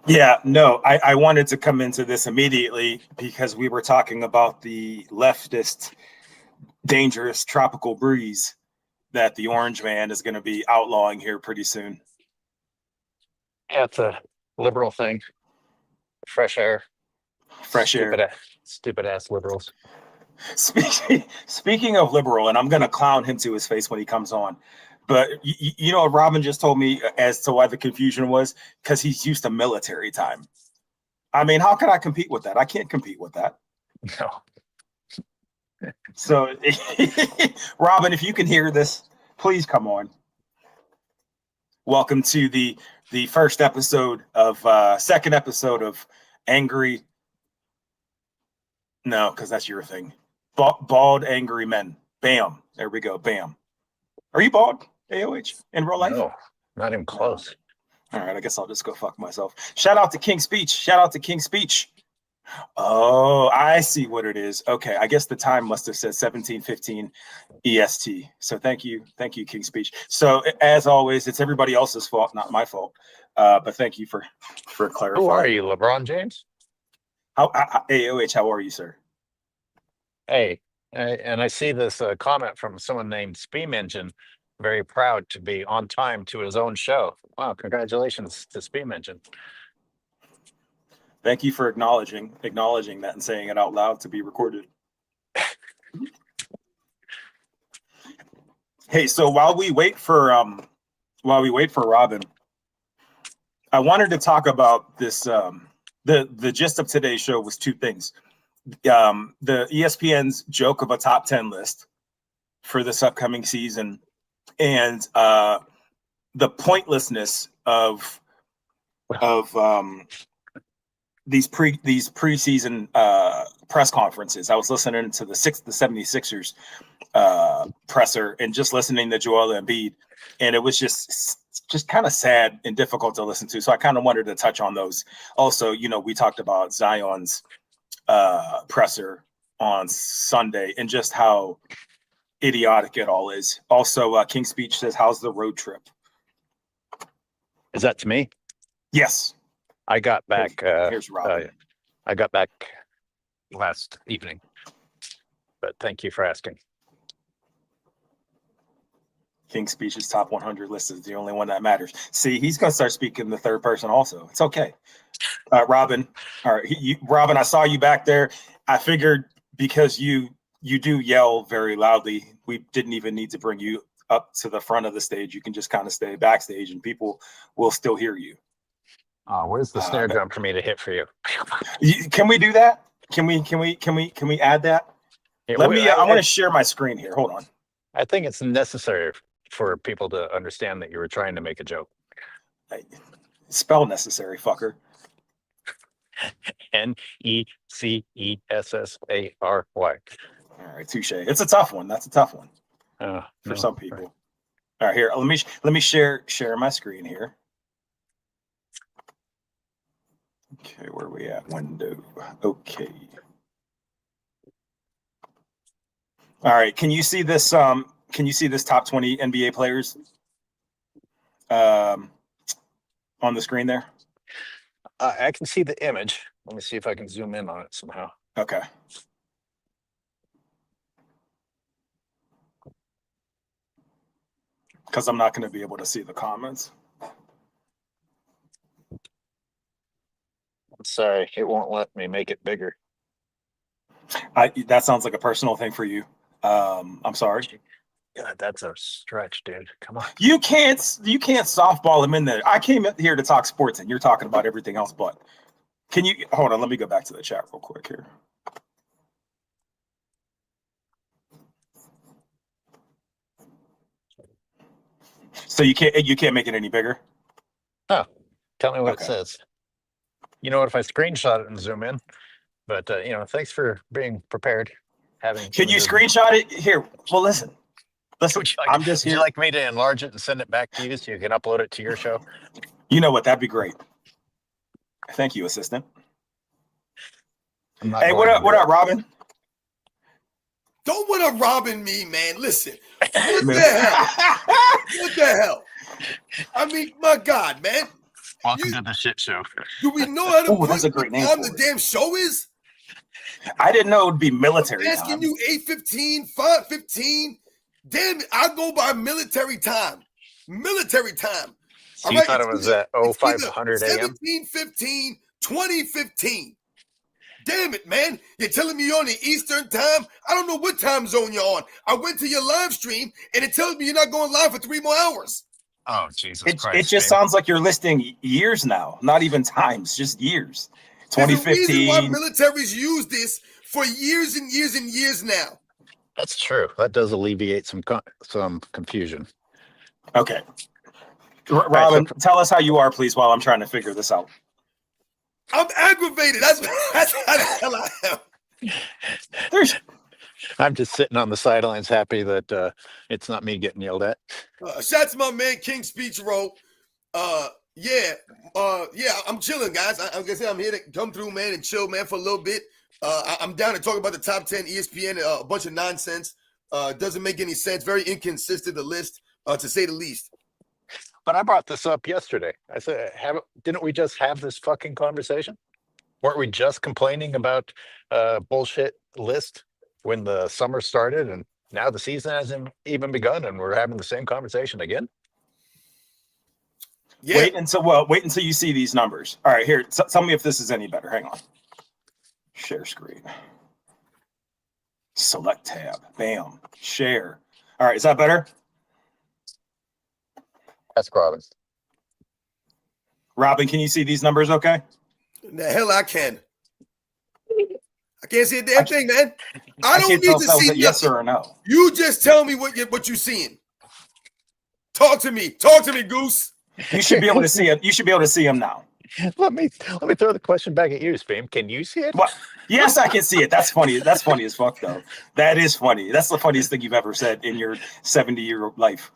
Yeah, no, I wanted to come into this immediately because we were talking about the leftist dangerous tropical breeze that the Orange Man is going to be outlawing here pretty soon. Yeah, it's a liberal thing. Fresh air. Fresh air. Stupid ass liberals. Speaking of liberal, and I'm going to clown him to his face when he comes on, but you know what Robin just told me as to why the confusion was? Because he's used to military time. I mean, how can I compete with that? I can't compete with that. No. So, Robin, if you can hear this, please come on. Welcome to the first episode of second episode of Angry. No, because that's your thing. Bald angry men. Bam. There we go. Bam. Are you bald, AOH, in real life? No, not even close. All right, I guess I'll just go fuck myself. Shout out to King Speech. Shout out to King Speech. Oh, I see what it is. Okay, I guess the time must have said 1715 EST. So thank you, King Speech. So as always, it's everybody else's fault, not my fault. But thank you for clarifying. Who are you, LeBron James? AOH, how are you, sir? Hey, and I see this comment from someone named Speem Engine. Very proud to be on time to his own show. Wow, congratulations to Speem Engine. Thank you for acknowledging that and saying it out loud to be recorded. Hey, so while we wait for Robin, I wanted to talk about this. The gist of today's show was two things: the ESPN's joke of a top 10 list for this upcoming season, and the pointlessness of these preseason press conferences. I was listening to the 76ers presser and just listening to Joel Embiid, and it was just kind of sad and difficult to listen to. So I kind of wanted to touch on those. Also, you know, we talked about Zion's presser on Sunday and just how idiotic it all is. Also, King Speech says, "How's the road trip?" Is that to me? Yes. I got back. Here's Robin. I got back last evening, but thank you for asking. King Speech's top 100 list is the only one that matters. See, he's going to start speaking in the third person also. It's okay. Robin, all right, Robin, I saw you back there. I figured because you do yell very loudly, we didn't even need to bring you up to the front of the stage. You can just kind of stay backstage and people will still hear you. Where's the snare drum for me to hit for you? Can we do that? Can we add that? Yeah, I want to share my screen here. Hold on. I think it's necessary for people to understand that you were trying to make a joke. Spell necessary, fucker. Necessary. All right, touche. It's a tough one. That's a tough one for some people. Right. All right, here. Let me share my screen here. Okay, where are we at? Window. Okay. All right. Can you see this? Can you see this top 20 NBA players on the screen there? I can see the image. Let me see if I can zoom in on it somehow. Okay. Because I'm not going to be able to see the comments. I'm sorry, it won't let me make it bigger. That sounds like a personal thing for you. I'm sorry. God, that's a stretch, dude. Come on. You can't softball him in there. I came here to talk sports, and you're talking about everything else. But can you hold on? Let me go back to the chat real quick here. So you can't make it any bigger? Oh, tell me what it says. You know what? If I screenshot it and zoom in, but thanks for being prepared. Can you screenshot it here? Well, listen. I'm just here. Would you like me to enlarge it and send it back to you so you can upload it to your show? You know what? That'd be great. Thank you, assistant. Hey, what up, Robin? Don't what up, Robin me, man. Listen. What the hell? What the hell? I mean, my God, man. Welcome to the shit show. Do we know how to Ooh, that's a put great name what time for the it. damn show is? I didn't know it would be military I'm asking time. you 8:15, 5:15. Damn it, I go by military time. Military time. So All you right, thought it it's was either- at it's either 0500 a.m.? 17:15, 20:15. Damn it, man. You're telling me you're on the Eastern time? I don't know what time zone you're on. I went to your live stream and it tells me you're not going live for 3 more hours. Oh, Jesus It Christ. just Steve. sounds like you're listing years now, not even times, just years. There's a reason why 2015. militaries use this for years and years and years now. That's true. That does alleviate some confusion. Okay. Robin, tell us how you are, please, while I'm trying to figure this out. I'm aggravated. That's how the hell I am. There's I'm just sitting on the sidelines happy that it's not me getting yelled at. Shout to my man King Speech wrote. Yeah, I'm chilling, guys. Like I said, I'm here to come through, man, and chill, man, for a little bit. I'm down to talk about the top 10 ESPN, a bunch of nonsense. Doesn't make any sense. Very inconsistent, the list, to say the least. But I brought this up yesterday. I said, didn't we just have this fucking conversation? Weren't we just complaining about bullshit list when the summer started, and now the season hasn't even begun, and we're having the same conversation again? Yeah. wait until you see these numbers. All right, here. Tell me if this is any better. Hang on. Share screen. Select tab. Bam. Share. All right, is that better? That's Robbins. Robin, can you see these numbers okay? The hell I can. I can't see a damn thing, man. I don't can't need tell to if that was see a yes nothing. or a no. You just tell me what you're seeing. Talk to me. Talk to me, Goose. You should be able to see it. You should be able to see them now. Let me throw the question back at you, Spam. Can you see it? What? Yes, I can see it. That's funny. That's funny as fuck, though. That is funny. That's the funniest thing you've ever said in your 70-year life.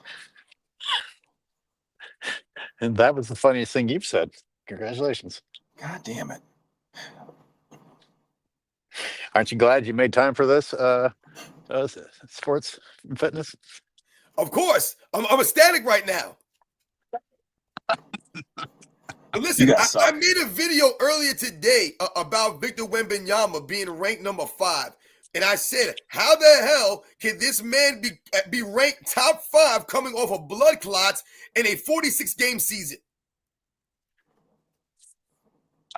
And that was the funniest thing you've said. Congratulations. God damn it. Aren't you glad you made time for this sports and fitness? Of course. I'm ecstatic right now. But listen, You guys I suck. made a video earlier today about Victor Wembanyama being ranked number 5. And I said, how the hell can this man be ranked top 5 coming off of blood clots in a 46-game season?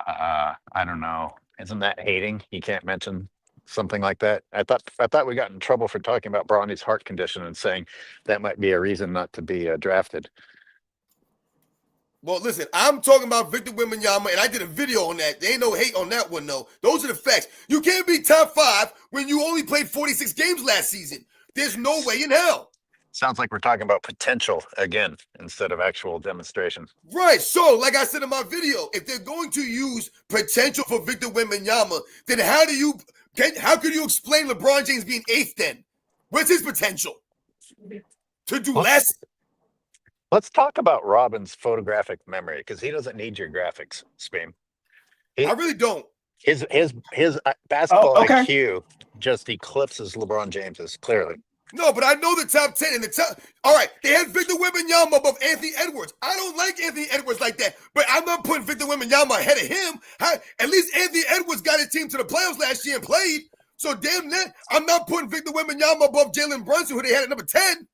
I don't know. Isn't that hating? You can't mention something like that. I thought we got in trouble for talking about Bronny's heart condition and saying that might be a reason not to be drafted. Well, listen, I'm talking about Victor Wembanyama, and I did a video on that. There ain't no hate on that one, though. Those are the facts. You can't be top 5 when you only played 46 games last season. There's no way in hell. Sounds like we're talking about potential again instead of actual demonstration. Right. So, like I said in my video, if they're going to use potential for Victor Wembanyama, then how could you explain LeBron James being 8th then? Where's his potential? To do less? Let's talk about Robin's photographic memory, because he doesn't need your graphics, Spam. I really don't. His basketball okay. IQ just eclipses LeBron James's, clearly. No, but I know the top 10 and the top. All right, they had Victor Wembanyama above Anthony Edwards. I don't like Anthony Edwards like that, but I'm not putting Victor Wembanyama ahead of him. At least Anthony Edwards got his team to the playoffs last year and played. So damn that, I'm not putting Victor Wembanyama above Jalen Brunson, who they had at number 10.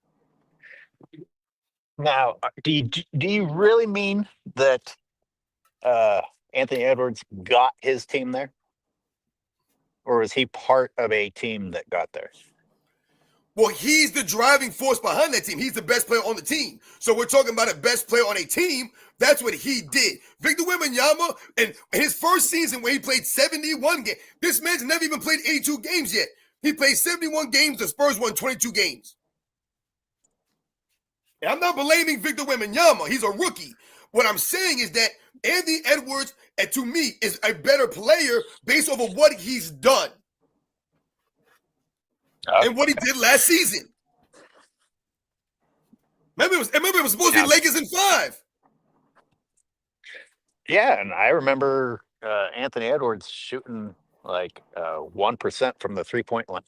Now, do you really mean that Anthony Edwards got his team there? Or is he part of a team that got there? Well, he's the driving force behind that team. He's the best player on the team. So we're talking about a best player on a team. That's what he did. Victor Wembanyama, in his first season where he played 71 games, this man's never even played 82 games yet. He played 71 games. The Spurs won 22 games. And I'm not blaming Victor Wembanyama. He's a rookie. What I'm saying is that Anthony Edwards, to me, is a better player based off of what he's done. And what he did last season. Remember, it was supposed to be Lakers in 5. Yeah, and I remember Anthony Edwards shooting like 1% from the 3-point line.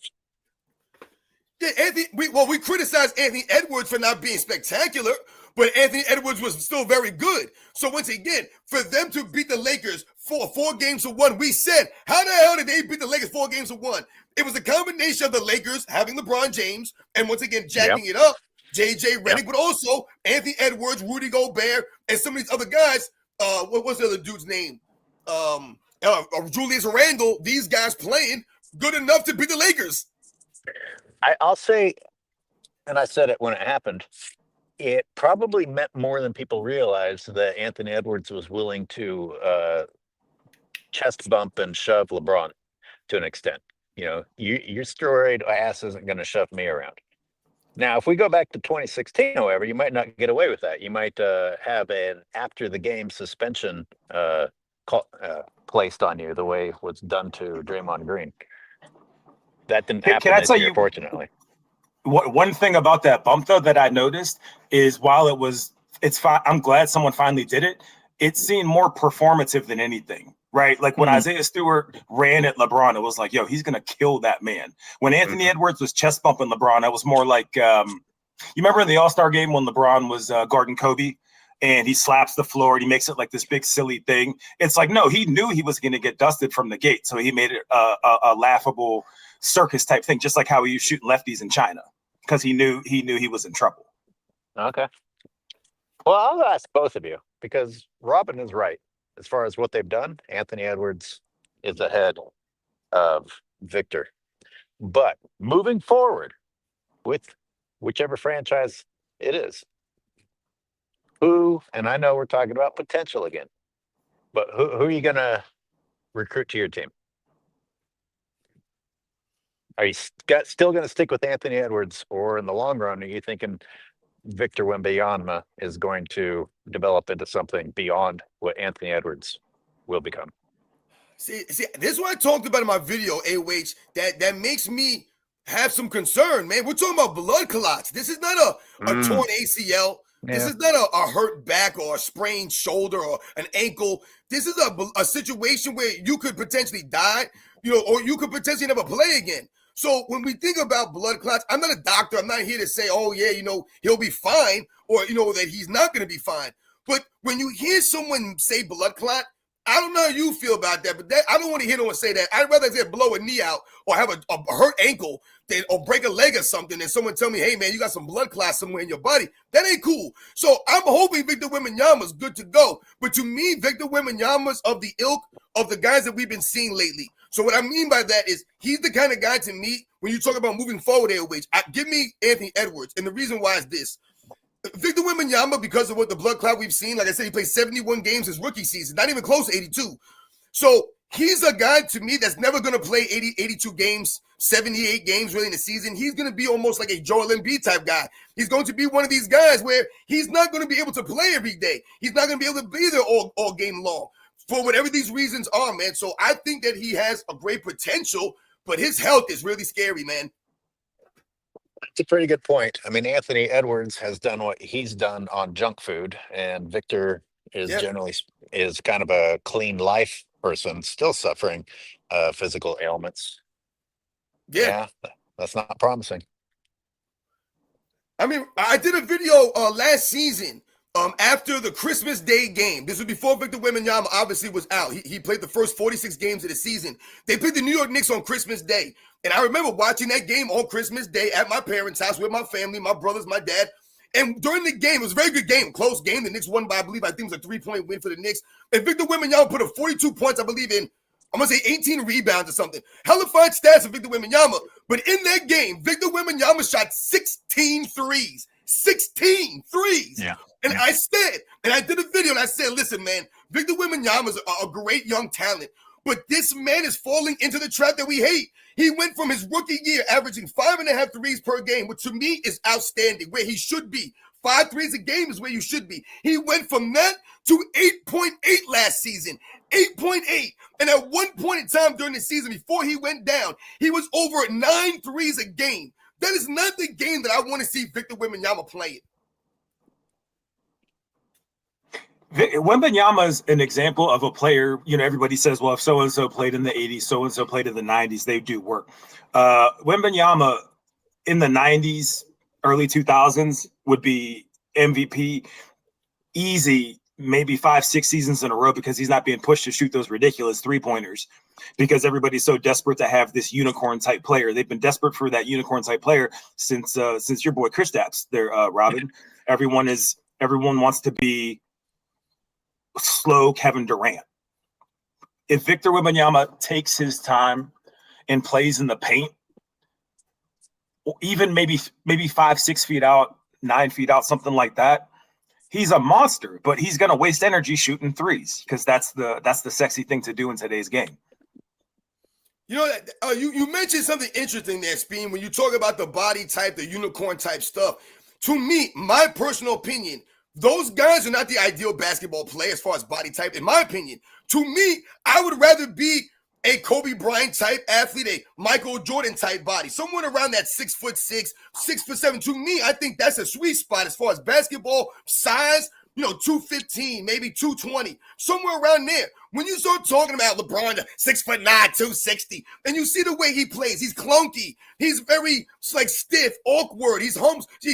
Yeah, we criticized Anthony Edwards for not being spectacular, but Anthony Edwards was still very good. So once again, for them to beat the Lakers for 4-1, we said, how the hell did they beat the Lakers 4-1? It was a combination of the Lakers having LeBron James and once again jacking it up, JJ Redick, but also Anthony Edwards, Rudy Gobert, and some of these other guys. What was the other dude's name? Julius Randle. These guys playing good enough to beat the Lakers. I'll say, and I said it when it happened, it probably meant more than people realized that Anthony Edwards was willing to chest bump and shove LeBron to an extent. You know, your steroid ass isn't going to shove me around. Now, if we go back to 2016, however, you might not get away with that. You might have an after the game suspension placed on you the way it was done to Draymond Green. That didn't happen this year, fortunately. One thing about that bump, though, that I noticed is while it's fine. I'm glad someone finally did it. It seemed more performative than anything, right? Like when Isaiah Stewart ran at LeBron, it was like, yo, he's going to kill that man. When Anthony Edwards was chest bumping LeBron, it was more like, you remember in the All-Star game when LeBron was guarding Kobe and he slaps the floor and he makes it like this big silly thing. It's like, no, he knew he was going to get dusted from the gate. So he made it a laughable circus type thing, just like how he was shooting lefties in China. Because he knew he was in trouble. Okay. Well, I'll ask both of you because Robin is right. As far as what they've done, Anthony Edwards is ahead of Victor. But moving forward with whichever franchise it is, who, and I know we're talking about potential again, but who are you going to recruit to your team? Are you still going to stick with Anthony Edwards, or in the long run, are you thinking Victor Wembanyama is going to develop into something beyond what Anthony Edwards will become? See, this is what I talked about in my video, AOH, that makes me have some concern, man. We're talking about blood clots. This is not a torn ACL. Yeah. This is not a hurt back or a sprained shoulder or an ankle. This is a situation where you could potentially die, or you could potentially never play again. So when we think about blood clots, I'm not a doctor. I'm not here to say, oh, yeah, he'll be fine or, that he's not going to be fine. But when you hear someone say blood clot, I don't know how you feel about that, but I don't want to hear no one say that. I'd rather say blow a knee out or have a hurt ankle or break a leg or something than someone tell me, hey, man, you got some blood clots somewhere in your body. That ain't cool. So I'm hoping Victor Wembanyama's good to go. But to me, Victor Wembanyama's of the ilk of the guys that we've been seeing lately. So what I mean by that is he's the kind of guy to me, when you talk about moving forward, give me Anthony Edwards. And the reason why is this. Victor Wembanyama, because of what the blood clot we've seen, like I said, he played 71 games his rookie season, not even close to 82. So he's a guy to me that's never going to play 82 games, 78 games really in the season. He's going to be almost like a Joel Embiid type guy. He's going to be one of these guys where he's not going to be able to play every day. He's not going to be able to be there all game long for whatever these reasons are, man. So I think that he has a great potential, but his health is really scary, man. It's a pretty good point. I mean, Anthony Edwards has done what he's done on junk food, and Victor is generally is kind of a clean life person, still suffering physical ailments. Yeah, that's not promising. I mean, I did a video last season after the Christmas Day game. This was before Victor Wembanyama obviously was out. He played the first 46 games of the season. They played the New York Knicks on Christmas Day. And I remember watching that game on Christmas Day at my parents' house with my family, my brothers, my dad. And during the game, it was a very good game, close game. The Knicks won by, I think it was a 3-point win for the Knicks. And Victor Wembanyama put up 42 points, I believe, in, I'm going to say 18 rebounds or something. Hella fine stats of Victor Wembanyama. But in that game, Victor Wembanyama shot 16 threes. 16 threes. Yeah. And I said, and I did a video, and I said, listen, man, Victor Wembanyama is a great young talent. But this man is falling into the trap that we hate. He went from his rookie year averaging 5.5 threes per game, which to me is outstanding, where he should be. 5 threes a game is where you should be. He went from that to 8.8 last season. 8.8. And at one point in time during the season, before he went down, he was over 9 threes a game. That is not the game that I want to see Victor Wembanyama playing. Wembanyama is an example of a player, everybody says, well, if so-and-so played in the 80s, so-and-so played in the 90s, they do work. Wembanyama in the 90s, early 2000s would be MVP easy, maybe 5-6 seasons in a row, because he's not being pushed to shoot those ridiculous 3-pointers because everybody's so desperate to have this unicorn type player. They've been desperate for that unicorn type player since your boy Kristaps there, Robin. Everyone wants to be slow Kevin Durant. If Victor Wembanyama takes his time and plays in the paint, even maybe 5-6 feet out, 9 feet out, something like that, he's a monster. But he's going to waste energy shooting threes because that's the sexy thing to do in today's game. You know, you mentioned something interesting there, Speen, when you talk about the body type, the unicorn type stuff. To me, my personal opinion, those guys are not the ideal basketball player as far as body type, in my opinion. To me, I would rather be a Kobe Bryant type athlete, a Michael Jordan type body, someone around that 6'6", 6'7". To me, I think that's a sweet spot as far as basketball size. 215, maybe 220, somewhere around there. When you start talking about LeBron, 6'9", 260, and you see the way he plays, he's clunky. He's very stiff, awkward. He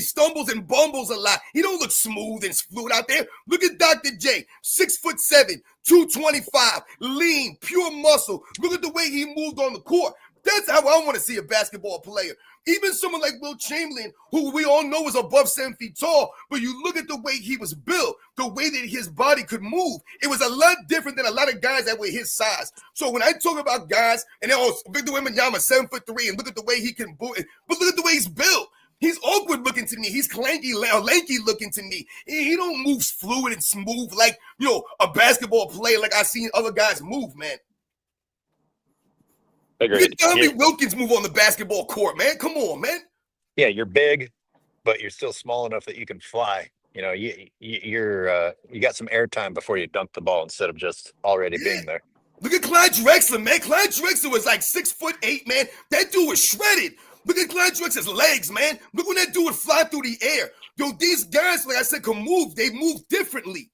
stumbles and bumbles a lot. He don't look smooth and fluid out there. Look at Dr. J, 6'7", 225, lean, pure muscle. Look at the way he moved on the court. That's how I want to see a basketball player. Even someone like Will Chamberlain, who we all know is above 7 feet tall, but you look at the way he was built, the way that his body could move, it was a lot different than a lot of guys that were his size. So when I talk about guys, and Victor Wembanyama, 7'3", and look at the way he can boot, but look at the way he's built. He's awkward looking to me. He's lanky looking to me. He don't move fluid and smooth like, a basketball player like I've seen other guys move, man. Agreed. Tommy Wilkins move on the basketball court, man. Come on, man. Yeah, you're big, but you're still small enough that you can fly. You got some airtime before you dunk the ball instead of just already being there. Look at Clyde Drexler, man. Clyde Drexler was like 6'8", man. That dude was shredded. Look at Clyde Drexler's legs, man. Look when that dude would fly through the air. These guys, like I said, can move. They move differently.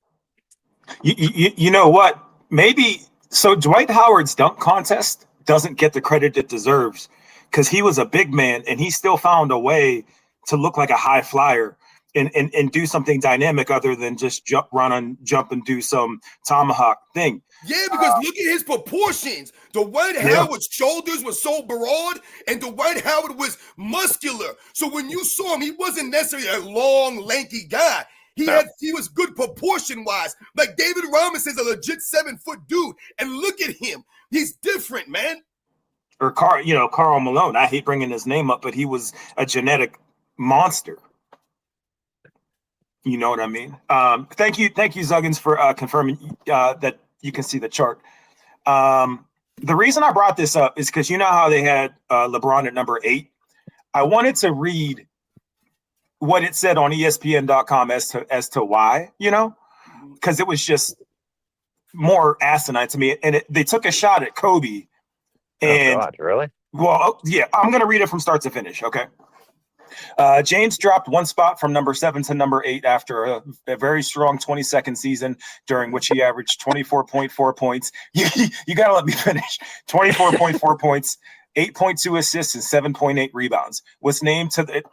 You know what? Maybe so. Dwight Howard's dunk contest doesn't get the credit it deserves because he was a big man and he still found a way to look like a high flyer and do something dynamic other than just jump and do some tomahawk thing. Yeah, because look at his proportions. Dwight Howard's shoulders were so broad and Dwight Howard was muscular. So when you saw him, he wasn't necessarily a long, lanky guy. He was good proportion-wise. Like David Robinson's a legit 7-foot dude. And look at him. He's different, man. Or Karl Malone. I hate bringing his name up, but he was a genetic monster. You know what I mean? Thank you, Zuggins, for confirming that you can see the chart. The reason I brought this up is because you know how they had LeBron at number 8. I wanted to read what it said on ESPN.com as to why, because it was just more asinine to me. And they took a shot at Kobe. And, oh God, really? Well, yeah, I'm going to read it from start to finish. Okay. James dropped one spot from number 7 to number 8 after a very strong 22nd season during which he averaged 24.4 points. You got to let me finish. 24.4 points, 8.2 assists, and 7.8 rebounds. Was named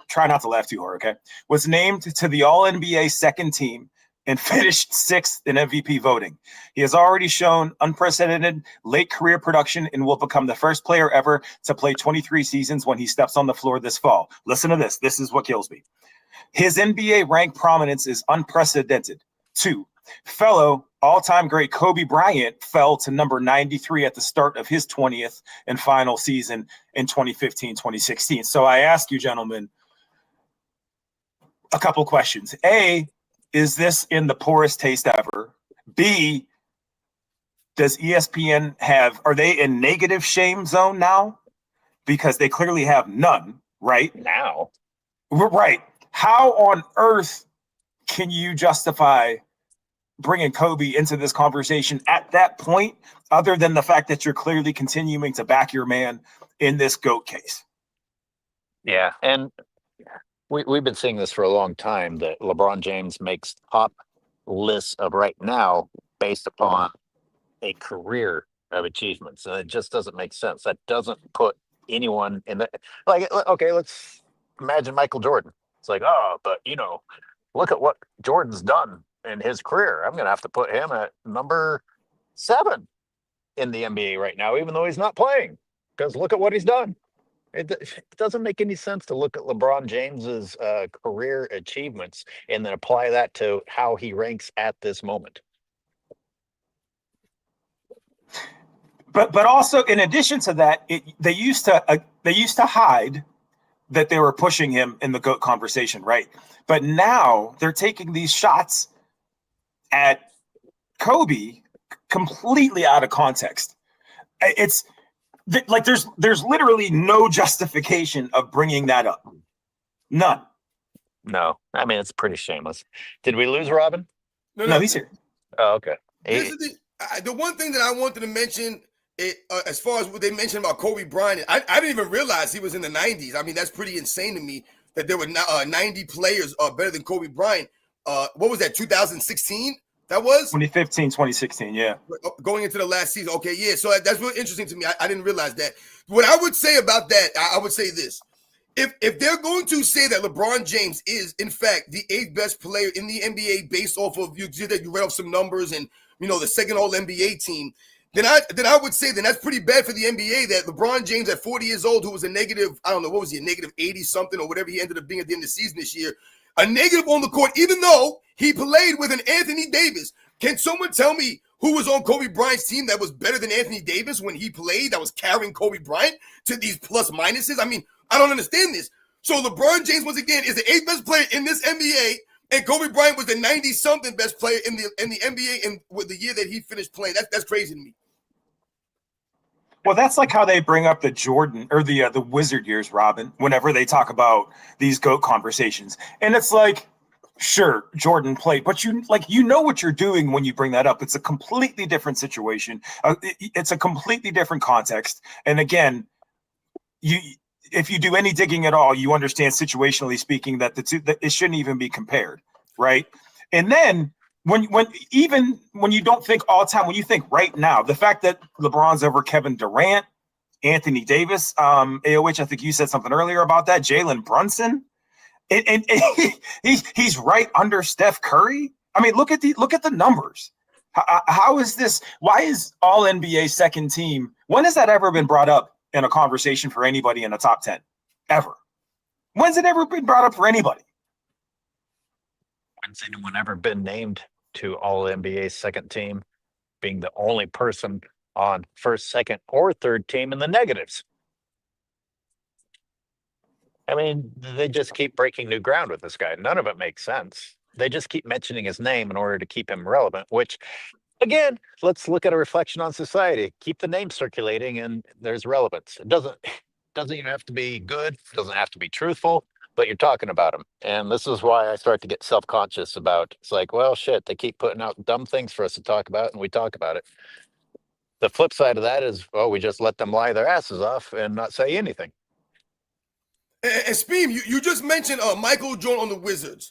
try not to laugh too hard, okay? Was named to the All-NBA second team and finished 6th in MVP voting. He has already shown unprecedented late career production and will become the first player ever to play 23 seasons when he steps on the floor this fall. Listen to this. This is what kills me. His NBA rank prominence is unprecedented. 2, fellow all-time great Kobe Bryant fell to number 93 at the start of his 20th and final season in 2015-2016. So I ask you, gentlemen, a couple questions. A, is this in the poorest taste ever? B, does ESPN are they in negative shame zone now? Because they clearly have none, right? Now. Right. How on earth can you justify bringing Kobe into this conversation at that point, other than the fact that you're clearly continuing to back your man in this GOAT case? Yeah, and we've been seeing this for a long time, that LeBron James makes top lists of right now based upon a career of achievements. And it just doesn't make sense. That doesn't put anyone in the, okay, let's imagine Michael Jordan. It's like, but look at what Jordan's done in his career. I'm going to have to put him at number 7 in the NBA right now, even though he's not playing, because look at what he's done. It doesn't make any sense to look at LeBron James's career achievements and then apply that to how he ranks at this moment. But also, in addition to that, they used to hide that they were pushing him in the GOAT conversation, right? But now they're taking these shots at Kobe completely out of context. It's like there's literally no justification of bringing that up. None. No, I mean, it's pretty shameless. Did we lose Robin? No, he's here. Oh, okay. This is the one thing that I wanted to mention. As far as what they mentioned about Kobe Bryant, I didn't even realize he was in the 90s. I mean, that's pretty insane to me that there were 90 players better than Kobe Bryant. What was that, 2016? That was? 2015, 2016, yeah. Going into the last season. Okay, yeah. So that's really interesting to me. I didn't realize that. What I would say about that, I would say this. If they're going to say that LeBron James is, in fact, the 8th best player in the NBA based off of, you read off some numbers and, the second all-NBA team, then I would say then that's pretty bad for the NBA that LeBron James at 40 years old, who was a negative, I don't know, what was he, a negative 80 something or whatever he ended up being at the end of the season this year, a negative on the court, even though he played with an Anthony Davis. Can someone tell me who was on Kobe Bryant's team that was better than Anthony Davis when he played, that was carrying Kobe Bryant to these plus minuses? I mean, I don't understand this. So LeBron James, once again, is the 8th best player in this NBA, and Kobe Bryant was the 90-something best player in the NBA in with the year that he finished playing. That's crazy to me. Well, that's like how they bring up the Jordan or the Wizard years, Robin, whenever they talk about these GOAT conversations. And it's like, sure, Jordan played, but you know what you're doing when you bring that up. It's a completely different situation. It's a completely different context. And again, if you do any digging at all, you understand situationally speaking that that it shouldn't even be compared, right? And then when you don't think all time, when you think right now, the fact that LeBron's over Kevin Durant, Anthony Davis, AOH, I think you said something earlier about that, Jalen Brunson, and he's right under Steph Curry. I mean, look at the numbers. How is this? Why is all NBA second team? When has that ever been brought up in a conversation for anybody in the top 10? Ever? When's it ever been brought up for anybody? When's anyone ever been named to all NBA second team, being the only person on first, second, or third team in the negatives? I mean, they just keep breaking new ground with this guy. None of it makes sense. They just keep mentioning his name in order to keep him relevant, which, again, let's look at a reflection on society. Keep the name circulating and there's relevance. It doesn't even have to be good. It doesn't have to be truthful, but you're talking about him. And this is why I start to get self-conscious about, it's like, well, shit, they keep putting out dumb things for us to talk about and we talk about it. The flip side of that is, well, we just let them lie their asses off and not say anything. And Speem, you just mentioned Michael Jordan on the Wizards.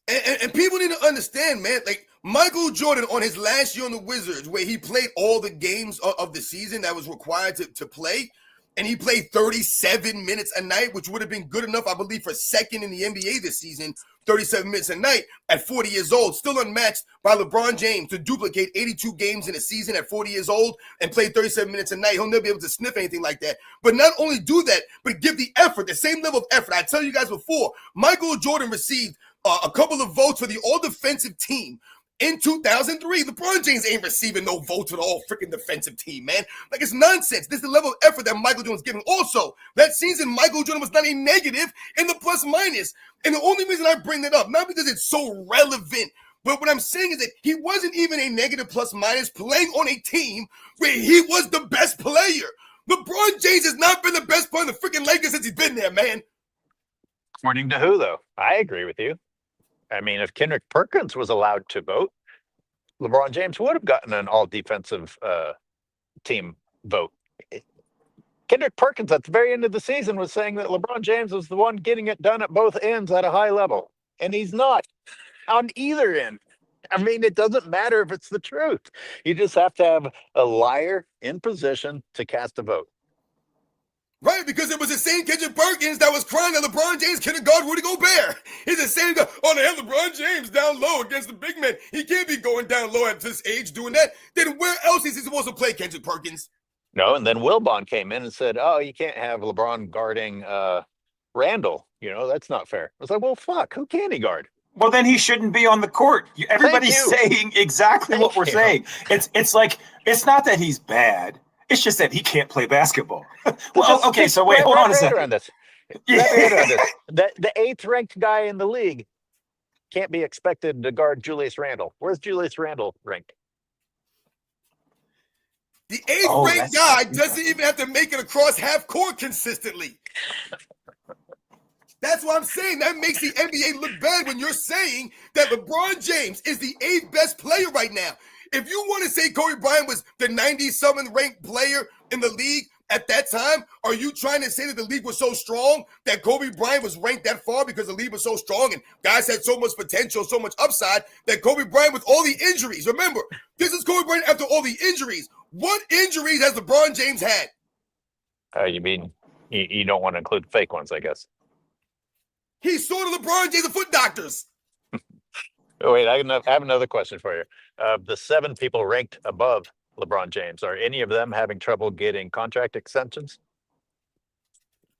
And people need to understand, man, like Michael Jordan on his last year on the Wizards, where he played all the games of the season that was required to play, and he played 37 minutes a night, which would have been good enough, I believe, for second in the NBA this season, 37 minutes a night at 40 years old, still unmatched by LeBron James to duplicate 82 games in a season at 40 years old and play 37 minutes a night. He'll never be able to sniff anything like that. But not only do that, but give the effort, the same level of effort. I tell you guys before, Michael Jordan received a couple of votes for the all-defensive team in 2003. LeBron James ain't receiving no votes for the all freaking defensive team, man. Like, it's nonsense. This is the level of effort that Michael Jordan was giving. Also, that season, Michael Jordan was not a negative in the plus minus. And the only reason I bring that up, not because it's so relevant, but what I'm saying is that he wasn't even a negative plus minus playing on a team where he was the best player. LeBron James has not been the best player in the freaking Lakers since he's been there, man. According to who, though? I agree with you. I mean, if Kendrick Perkins was allowed to vote, LeBron James would have gotten an all-defensive team vote. Kendrick Perkins at the very end of the season was saying that LeBron James was the one getting it done at both ends at a high level, and he's not on either end. I mean, it doesn't matter if it's the truth. You just have to have a liar in position to cast a vote. Right, because it was the same Kendrick Perkins that was crying that LeBron James couldn't guard Rudy Gobert. It's the same guy. Oh, they have LeBron James down low against the big man. He can't be going down low at this age doing that. Then where else is he supposed to play Kendrick Perkins? No, and then Wilbon came in and said, "Oh, you can't have LeBron guarding Randall. You know, that's not fair." I was like, "Well, fuck, who can he guard?" Well, then he shouldn't be on the court. Everybody's you. saying exactly what we're you. saying. It's like, it's not that he's bad. It's just that he can't play basketball. Well, okay, so wait, hold on a second. The eighth ranked guy in the league can't be expected to guard Julius Randle. Where's Julius Randle ranked? The eighth ranked guy doesn't even have to make it across half court consistently. That's what I'm saying. That makes the NBA look bad when you're saying that LeBron James is the eighth best player right now. If you want to say Kobe Bryant was the 90-something ranked player in the league at that time, are you trying to say that the league was so strong that Kobe Bryant was ranked that far because the league was so strong and guys had so much potential, so much upside that Kobe Bryant with all the injuries? Remember, this is Kobe Bryant after all the injuries. What injuries has LeBron James had? You mean you don't want to include fake ones, I guess. He's sort of LeBron James, the foot doctors. Oh, wait, I have another question for you. The 7 people ranked above LeBron James, are any of them having trouble getting contract extensions?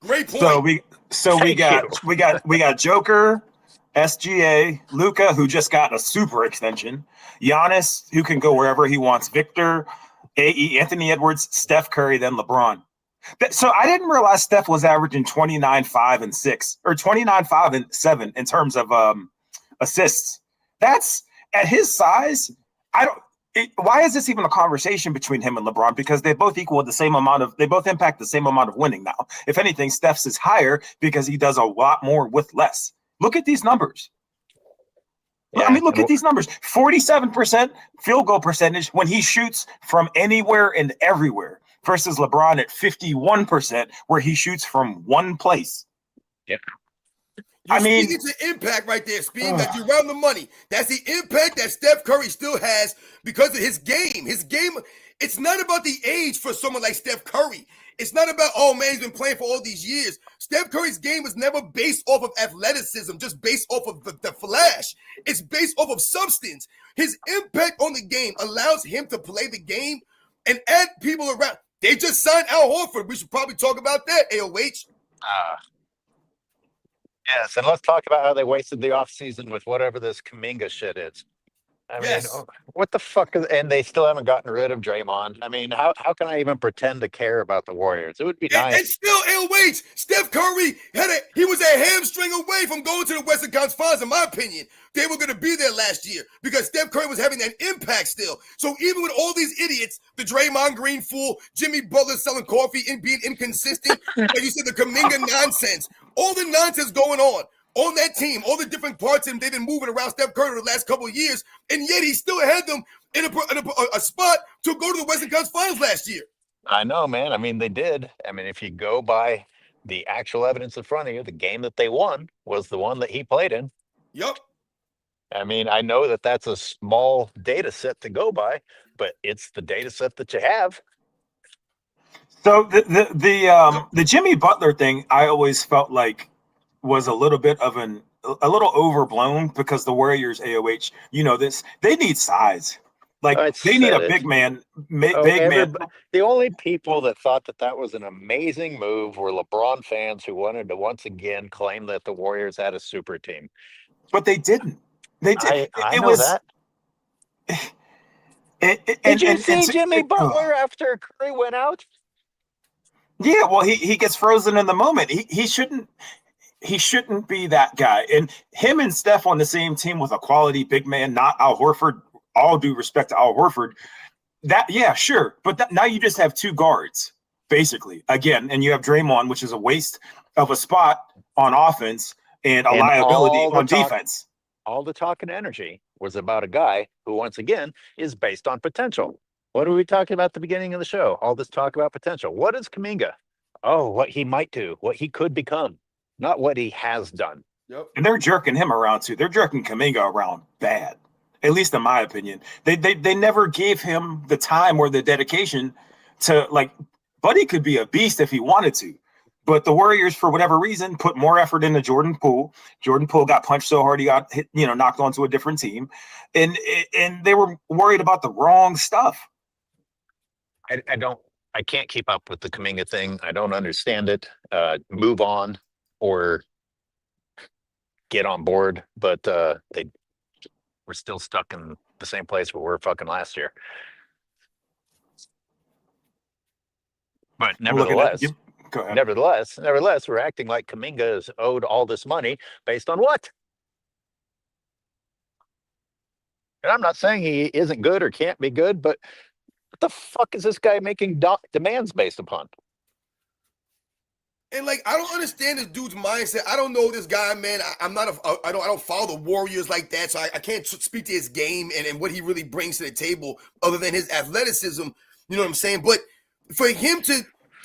Great point. We got Joker, SGA, Luca, who just got a super extension, Giannis, who can go wherever he wants, Victor, AE, Anthony Edwards, Steph Curry, then LeBron. So I didn't realize Steph was averaging 29, 5, and 6, or 29, 5, and 7 in terms of assists. That's at his size. Why is this even a conversation between him and LeBron? Because they both equal the same amount of, they both impact the same amount of winning now. If anything, Steph's is higher because he does a lot more with less. Look at these numbers. Yeah, I mean, look at these numbers. 47% field goal percentage when he shoots from anywhere and everywhere versus LeBron at 51% where he shoots from one place. Yep. You're speaking to impact right there, Speed. That you round the money. That's the impact that Steph Curry still has because of his game. His game, it's not about the age for someone like Steph Curry. It's not about, oh man, he's been playing for all these years. Steph Curry's game was never based off of athleticism, just based off of the flash. It's based off of substance. His impact on the game allows him to play the game and add people around. They just signed Al Horford. We should probably talk about that, AOH. Yes, and let's talk about how they wasted the offseason with whatever this Kuminga shit is. I mean, what the fuck is, and they still haven't gotten rid of Draymond. I mean, how can I even pretend to care about the Warriors? It would be nice. And still, AOH, Steph Curry he was a hamstring away from going to the Western Conference Finals, in my opinion. They were going to be there last year because Steph Curry was having that impact still. So even with all these idiots, the Draymond Green fool, Jimmy Butler selling coffee and being inconsistent, like you said, the Kuminga nonsense, all the nonsense going on that team, all the different parts, and they've been moving around Steph Curry the last couple of years, and yet he still had them in a spot to go to the Western Conference Finals last year. I know, man. I mean, they did. I mean, if you go by the actual evidence in front of you, the game that they won was the one that he played in. Yep. I mean, I know that that's a small data set to go by, but it's the data set that you have. So the Jimmy Butler thing, I always felt like was a little bit of a little overblown because the Warriors, AOH, they need size. Like they need a big man, man. The only people that thought that was an amazing move were LeBron fans who wanted to once again claim that the Warriors had a super team. But they didn't. They did. I know that. Did you see Jimmy Butler after Curry went out? Yeah, well, he gets frozen in the moment. He shouldn't be that guy. And him and Steph on the same team with a quality big man, not Al Horford. All due respect to Al Horford. Sure. But now you just have 2 guards, basically, again, and you have Draymond, which is a waste of a spot on offense and a liability on defense. All the talk and energy was about a guy who, once again, is based on potential. What are we talking about at the beginning of the show? All this talk about potential. What is Kuminga? Oh, what he might do, what he could become, not what he has done. Yep. And they're jerking him around too. They're jerking Kuminga around bad, at least in my opinion. They never gave him the time or the dedication to, like, Buddy could be a beast if he wanted to. But the Warriors, for whatever reason, put more effort into Jordan Poole. Jordan Poole got punched so hard he got hit, knocked onto a different team, and they were worried about the wrong stuff. I can't keep up with the Kuminga thing. I don't understand it. Move on or get on board, but we're still stuck in the same place we were fucking last year. But nevertheless, Go ahead. nevertheless, we're acting like Kuminga is owed all this money based on what? And I'm not saying he isn't good or can't be good, but what the fuck is this guy making demands based upon? And like, I don't understand this dude's mindset. I don't know this guy, man. I don't follow the Warriors like that, so I can't speak to his game and what he really brings to the table, other than his athleticism. You know what I'm saying? But for him to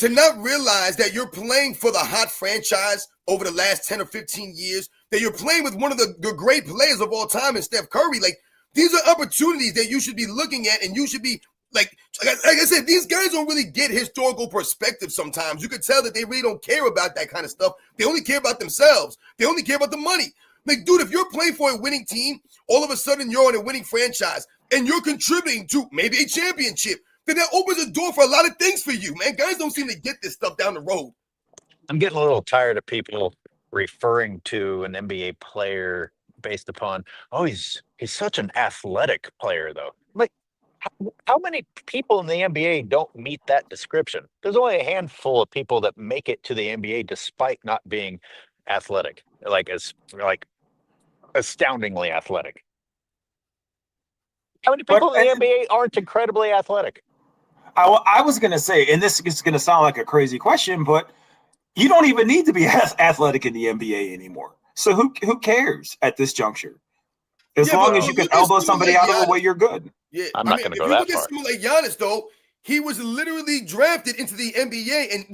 not realize that you're playing for the hot franchise over the last 10 or 15 years, that you're playing with one of the great players of all time in Steph Curry, like, these are opportunities that you should be looking at, and you should be like I said, these guys don't really get historical perspective sometimes. You could tell that they really don't care about that kind of stuff. They only care about themselves. They only care about the money. Like, dude, if you're playing for a winning team, all of a sudden you're on a winning franchise and you're contributing to maybe a championship, then that opens the door for a lot of things for you, man. Guys don't seem to get this stuff down the road. I'm getting a little tired of people referring to an NBA player based upon, oh, he's such an athletic player, though. Like, how many people in the NBA don't meet that description? There's only a handful of people that make it to the NBA despite not being athletic, like astoundingly athletic. How many people in the NBA aren't incredibly athletic? I was going to say, and this is going to sound like a crazy question, but you don't even need to be athletic in the NBA anymore. So who cares at this juncture? As long as you can elbow somebody out of the way, you're good. Yeah, I'm not going to go that far. If you look at someone like Giannis, though, he was literally drafted into the NBA and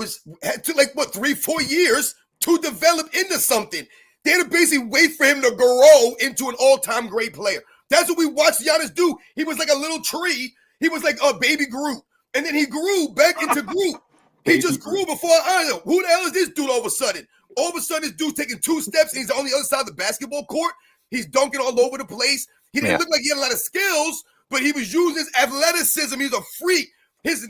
took 3-4 years to develop into something. They had to basically wait for him to grow into an all-time great player. That's what we watched Giannis do. He was like a little tree. He was like a baby Groot. And then he grew back into Groot. He just grew before our eyes. Who the hell is this dude all of a sudden? All of a sudden, this dude's taking 2 steps and he's on the other side of the basketball court. He's dunking all over the place. He didn't look like he had a lot of skills, but he was using his athleticism. He's a freak. He's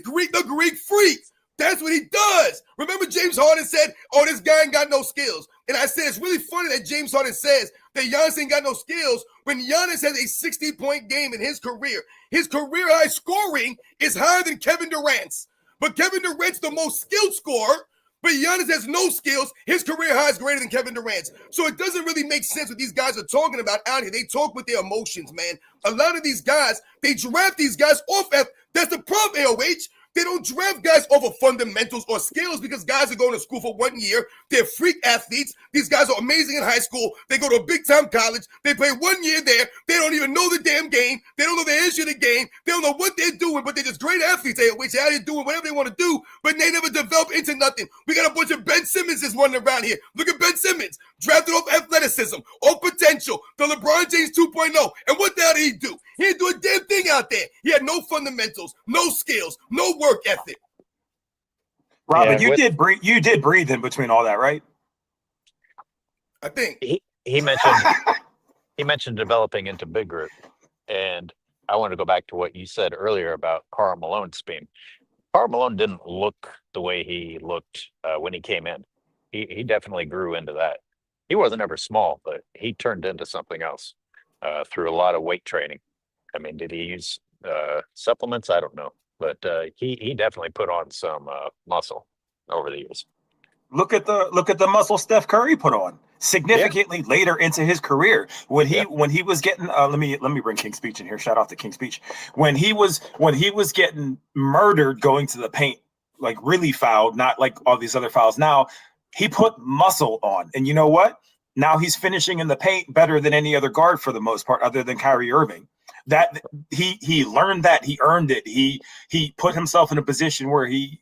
Greek, the Greek freak. That's what he does. Remember James Harden said, oh, this guy ain't got no skills. And I said, it's really funny that James Harden says that Giannis ain't got no skills when Giannis has a 60-point game in his career. His career high scoring is higher than Kevin Durant's. But Kevin Durant's the most skilled scorer, but Giannis has no skills. His career high is greater than Kevin Durant's. So it doesn't really make sense what these guys are talking about out here. They talk with their emotions, man. A lot of these guys, they draft these guys off. That's the problem, AOH. They don't draft guys off of fundamentals or skills because guys are going to school for 1 year. They're freak athletes. These guys are amazing in high school. They go to a big-time college. They play 1 year there. They don't even know the damn game. They don't know the issue of the game. They don't know what they're doing, but they're just great athletes. They're out here doing whatever they want to do, but they never develop into nothing. We got a bunch of Ben Simmons running around here. Look at Ben Simmons, drafted off athleticism, off potential, the LeBron James 2.0. And what the hell did he do? He didn't do a damn thing out there. He had no fundamentals, no skills, no work ethic. Robin, you did breathe in between all that, right? I think he mentioned developing into big group, and I want to go back to what you said earlier about Karl Malone's speed. Karl Malone didn't look the way he looked when he came in. He definitely grew into that. He wasn't ever small, but he turned into something else through a lot of weight training. I mean, did he use supplements? I don't know, but he definitely put on some muscle over the years. Look at the muscle Steph Curry put on significantly later into his career when he was getting let me bring King Speech in here. Shout out to King Speech. When he was getting murdered going to the paint, like really fouled, not like all these other fouls. Now he put muscle on, and you know what? Now he's finishing in the paint better than any other guard for the most part, other than Kyrie Irving. That he learned that, he earned it. He put himself in a position where he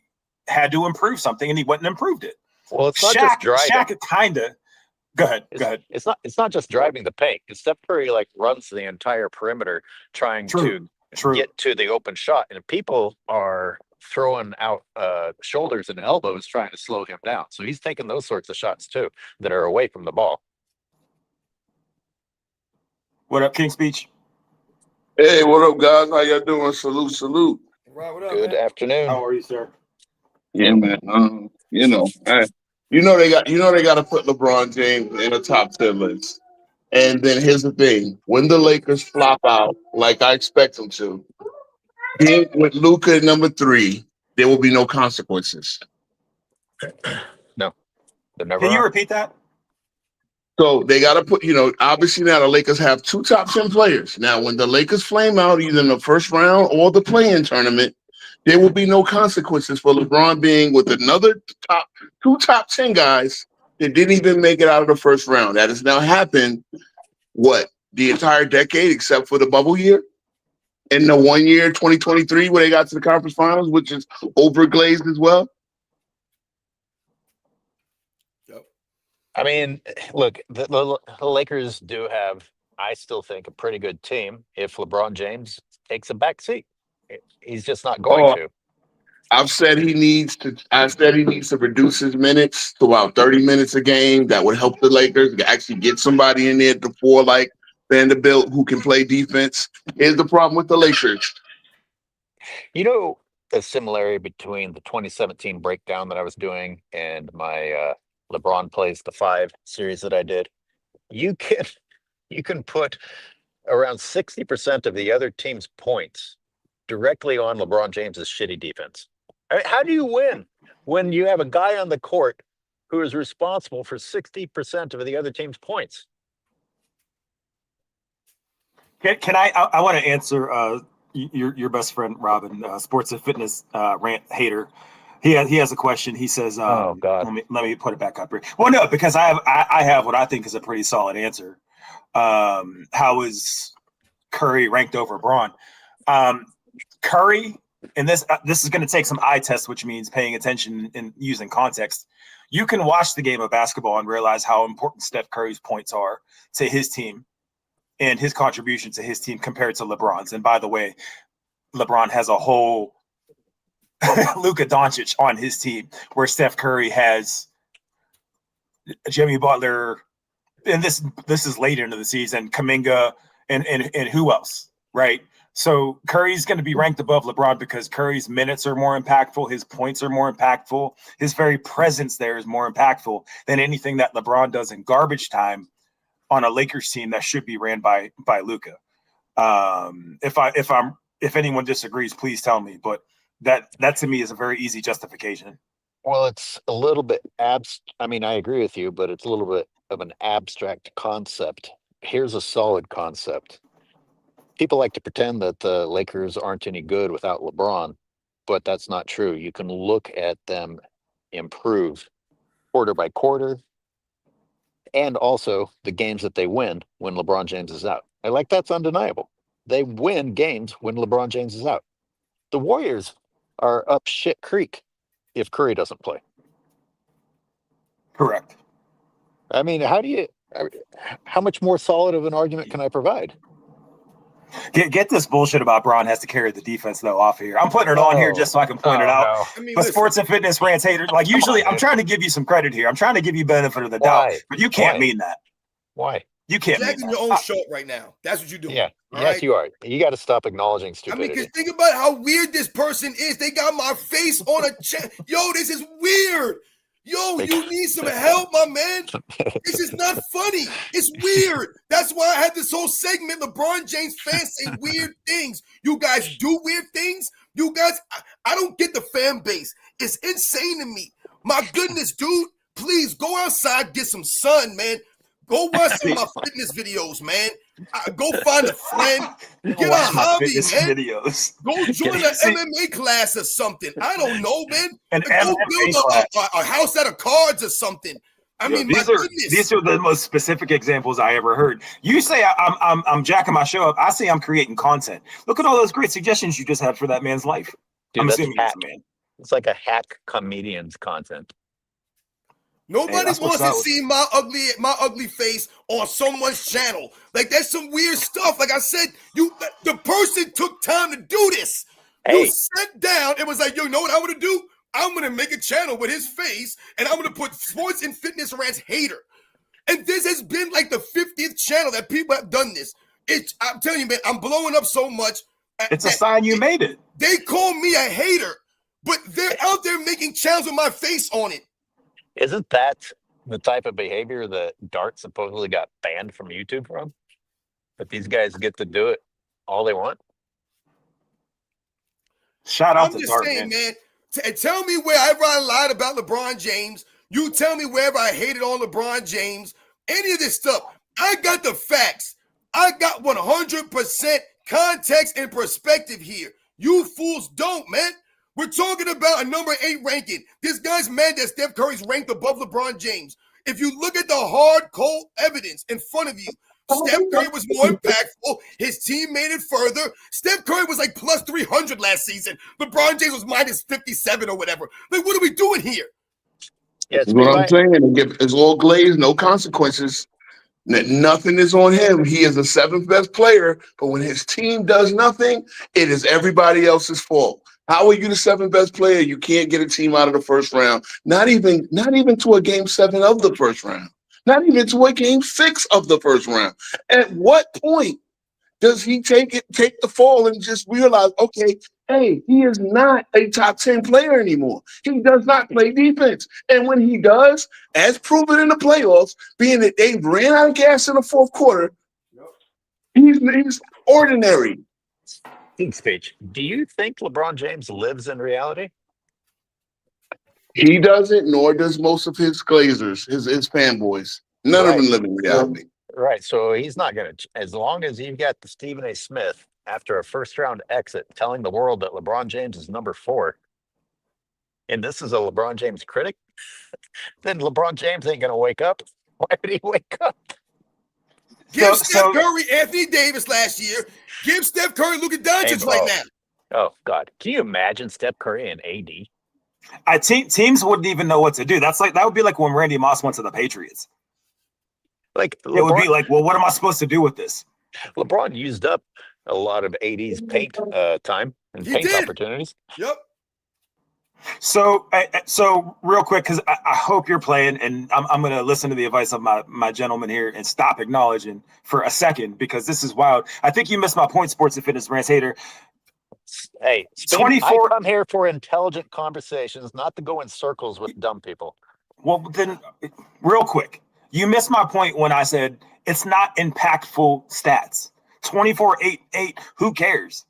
had to improve something, and he went and improved it. Well, it's not just driving. Shaq kinda. Go ahead. It's not just driving the paint. Steph Curry runs the entire perimeter trying to get to the open shot, and people are throwing out shoulders and elbows trying to slow him down. So he's taking those sorts of shots too that are away from the ball. What up, King Speech? Hey, what up, guys? How y'all doing? Salute, salute. Right, what up, Good man? afternoon. How are you, sir? Yeah, man. You know they got to put LeBron James in a top 10 list. And then here's the thing: when the Lakers flop out, like I expect them to, being with Luka at number 3, there will be no consequences. No, they're never. Can you are. repeat that? So they got to put, obviously now the Lakers have 2 top 10 players. Now, when the Lakers flame out either in the first round or the play-in tournament, there will be no consequences for LeBron being with another 2 top 10 guys that didn't even make it out of the first round. That has now happened, the entire decade except for the bubble year? In the 1 year, 2023, where they got to the conference finals, which is overglazed as well? I mean, look, the Lakers do have, I still think, a pretty good team if LeBron James takes a back seat. He's just not going to. I've said he needs to reduce his minutes to about 30 minutes a game. That would help the Lakers actually get somebody in there at the 4 like Vanderbilt who can play defense. Here's the problem with the Lakers. You know, the similarity between the 2017 breakdown that I was doing and my LeBron plays the 5 series that I did. You can put around 60% of the other team's points directly on LeBron James's shitty defense. I mean, how do you win when you have a guy on the court who is responsible for 60% of the other team's points? Can I want to answer your best friend Robin, sports and fitness rant hater. He has a question. He says, "Oh God, let me put it back up here." Well, no, because I have what I think is a pretty solid answer. How is Curry ranked over Braun? Curry, and this is going to take some eye test, which means paying attention and using context. You can watch the game of basketball and realize how important Steph Curry's points are to his team and his contribution to his team compared to LeBron's. And by the way, LeBron has a whole Luka Doncic on his team, where Steph Curry has Jimmy Butler, and this is later into the season, Kuminga, and who else, right? So Curry's going to be ranked above LeBron because Curry's minutes are more impactful, his points are more impactful, his very presence there is more impactful than anything that LeBron does in garbage time on a Lakers team that should be ran by Luka. If anyone disagrees, please tell me, but that to me is a very easy justification. Well, it's a little bit I mean, I agree with you, but it's a little bit of an abstract concept. Here's a solid concept. People like to pretend that the Lakers aren't any good without LeBron, but that's not true. You can look at them improve quarter by quarter, and also the games that they win when LeBron James is out. That's undeniable. They win games when LeBron James is out. The Warriors are up shit creek if Curry doesn't play. Correct. I mean, how much more solid of an argument can I provide? Get this bullshit about Braun has to carry the defense though off here. I'm putting it on here just so I can point it out. I mean, But listen, sports and fitness rants haters, like usually I'm trying to give you some credit here. I'm trying to give you benefit of the doubt, but you can't mean that. Why? You can't mean jacking that. your own shot right now. That's what you're doing. Yeah. all Yes, right? you are. You got to stop acknowledging I stupidity. mean, because think about how weird this person is. They got my face on a chat. Yo, this is weird. Yo, you need some help, my man. This is not funny. It's weird. That's why I had this whole segment. LeBron James fans say weird things. You guys do weird things. You guys, I don't get the fan base. It's insane to me. My goodness, dude. Please go outside, get some sun, man. Go watch some of my fitness videos, man. Go find a friend. Get a Watch my hobby, fitness man. videos. Go join an MMA class or something. I don't know, man. An Go MMA build class. a house out of cards or something. I mean, my goodness. These are the most specific examples I ever heard. You say I'm jacking my show up. I say I'm creating content. Look at all those great suggestions you just had for that man's life. Dude, I'm that's assuming hack. it's a man. It's like a hack comedian's content. Nobody that's wants what's to up. see my ugly face on someone's channel. Like, that's some weird stuff. Like I said, the person took time to do this. You Hey, sat down and was like, yo, you know what I'm gonna do? I'm gonna make a channel with his face, and I'm gonna put Sports and Fitness Rants Hater. And this has been like the 50th channel that people have done this. I'm telling you, man, I'm blowing up so much. It's a sign you made it. They call me a hater, but they're out there making channels with my face on it. isn't that the type of behavior that Dart supposedly got banned from YouTube from? But these guys get to do it all they want. Shout out I'm to just Dart, saying, man. man. Tell me wherever I lied about LeBron James. You tell me wherever I hated on LeBron James. Any of this stuff. I got the facts. I got 100% context and perspective here. You fools don't, man. We're talking about a number 8 ranking. This guy's mad that Steph Curry's ranked above LeBron James. If you look at the hard, cold evidence in front of you, Steph Curry was more impactful. His team made it further. Steph Curry was like plus 300 last season. LeBron James was minus 57 or whatever. Like, what are we doing here? Yeah, That's what I'm saying. It's all glazed, no consequences. Nothing is on him. He is the 7th best player, but when his team does nothing, it is everybody else's fault. How are you the 7th best player? You can't get a team out of the first round. Not even to a game 7 of the first round. Not even to a game 6 of the first round. At what point does he take the fall and just realize, okay, hey, he is not a top 10 player anymore. He does not play defense. And when he does, as proven in the playoffs, being that they ran out of gas in the fourth quarter, he's ordinary. Speech. Do you think LeBron James lives in reality? He doesn't, nor does most of his Glazers, his fanboys. None of them live in reality. Right. So he's not going to, as long as you've got the Stephen A. Smith after a first round exit telling the world that LeBron James is number 4, and this is a LeBron James critic, then LeBron James ain't going to wake up. Why would he wake up? Give Steph Curry Anthony Davis last year. Give Steph Curry Luka Doncic right now. Oh, God. Can you imagine Steph Curry and AD? Teams wouldn't even know what to do. That would be like when Randy Moss went to the Patriots. Like it would be like, well, what am I supposed to do with this? LeBron used up a lot of AD's paint time and paint opportunities. Yep. So real quick, because I hope you're playing, and I'm going to listen to the advice of my gentleman here and stop acknowledging for a second, because this is wild. I think you missed my point, Sports and Fitness Rants Hater. Hey, 24. I come here for intelligent conversations, not to go in circles with dumb people. Well, then, real quick, you missed my point when I said it's not impactful stats. 24-8-8, who cares?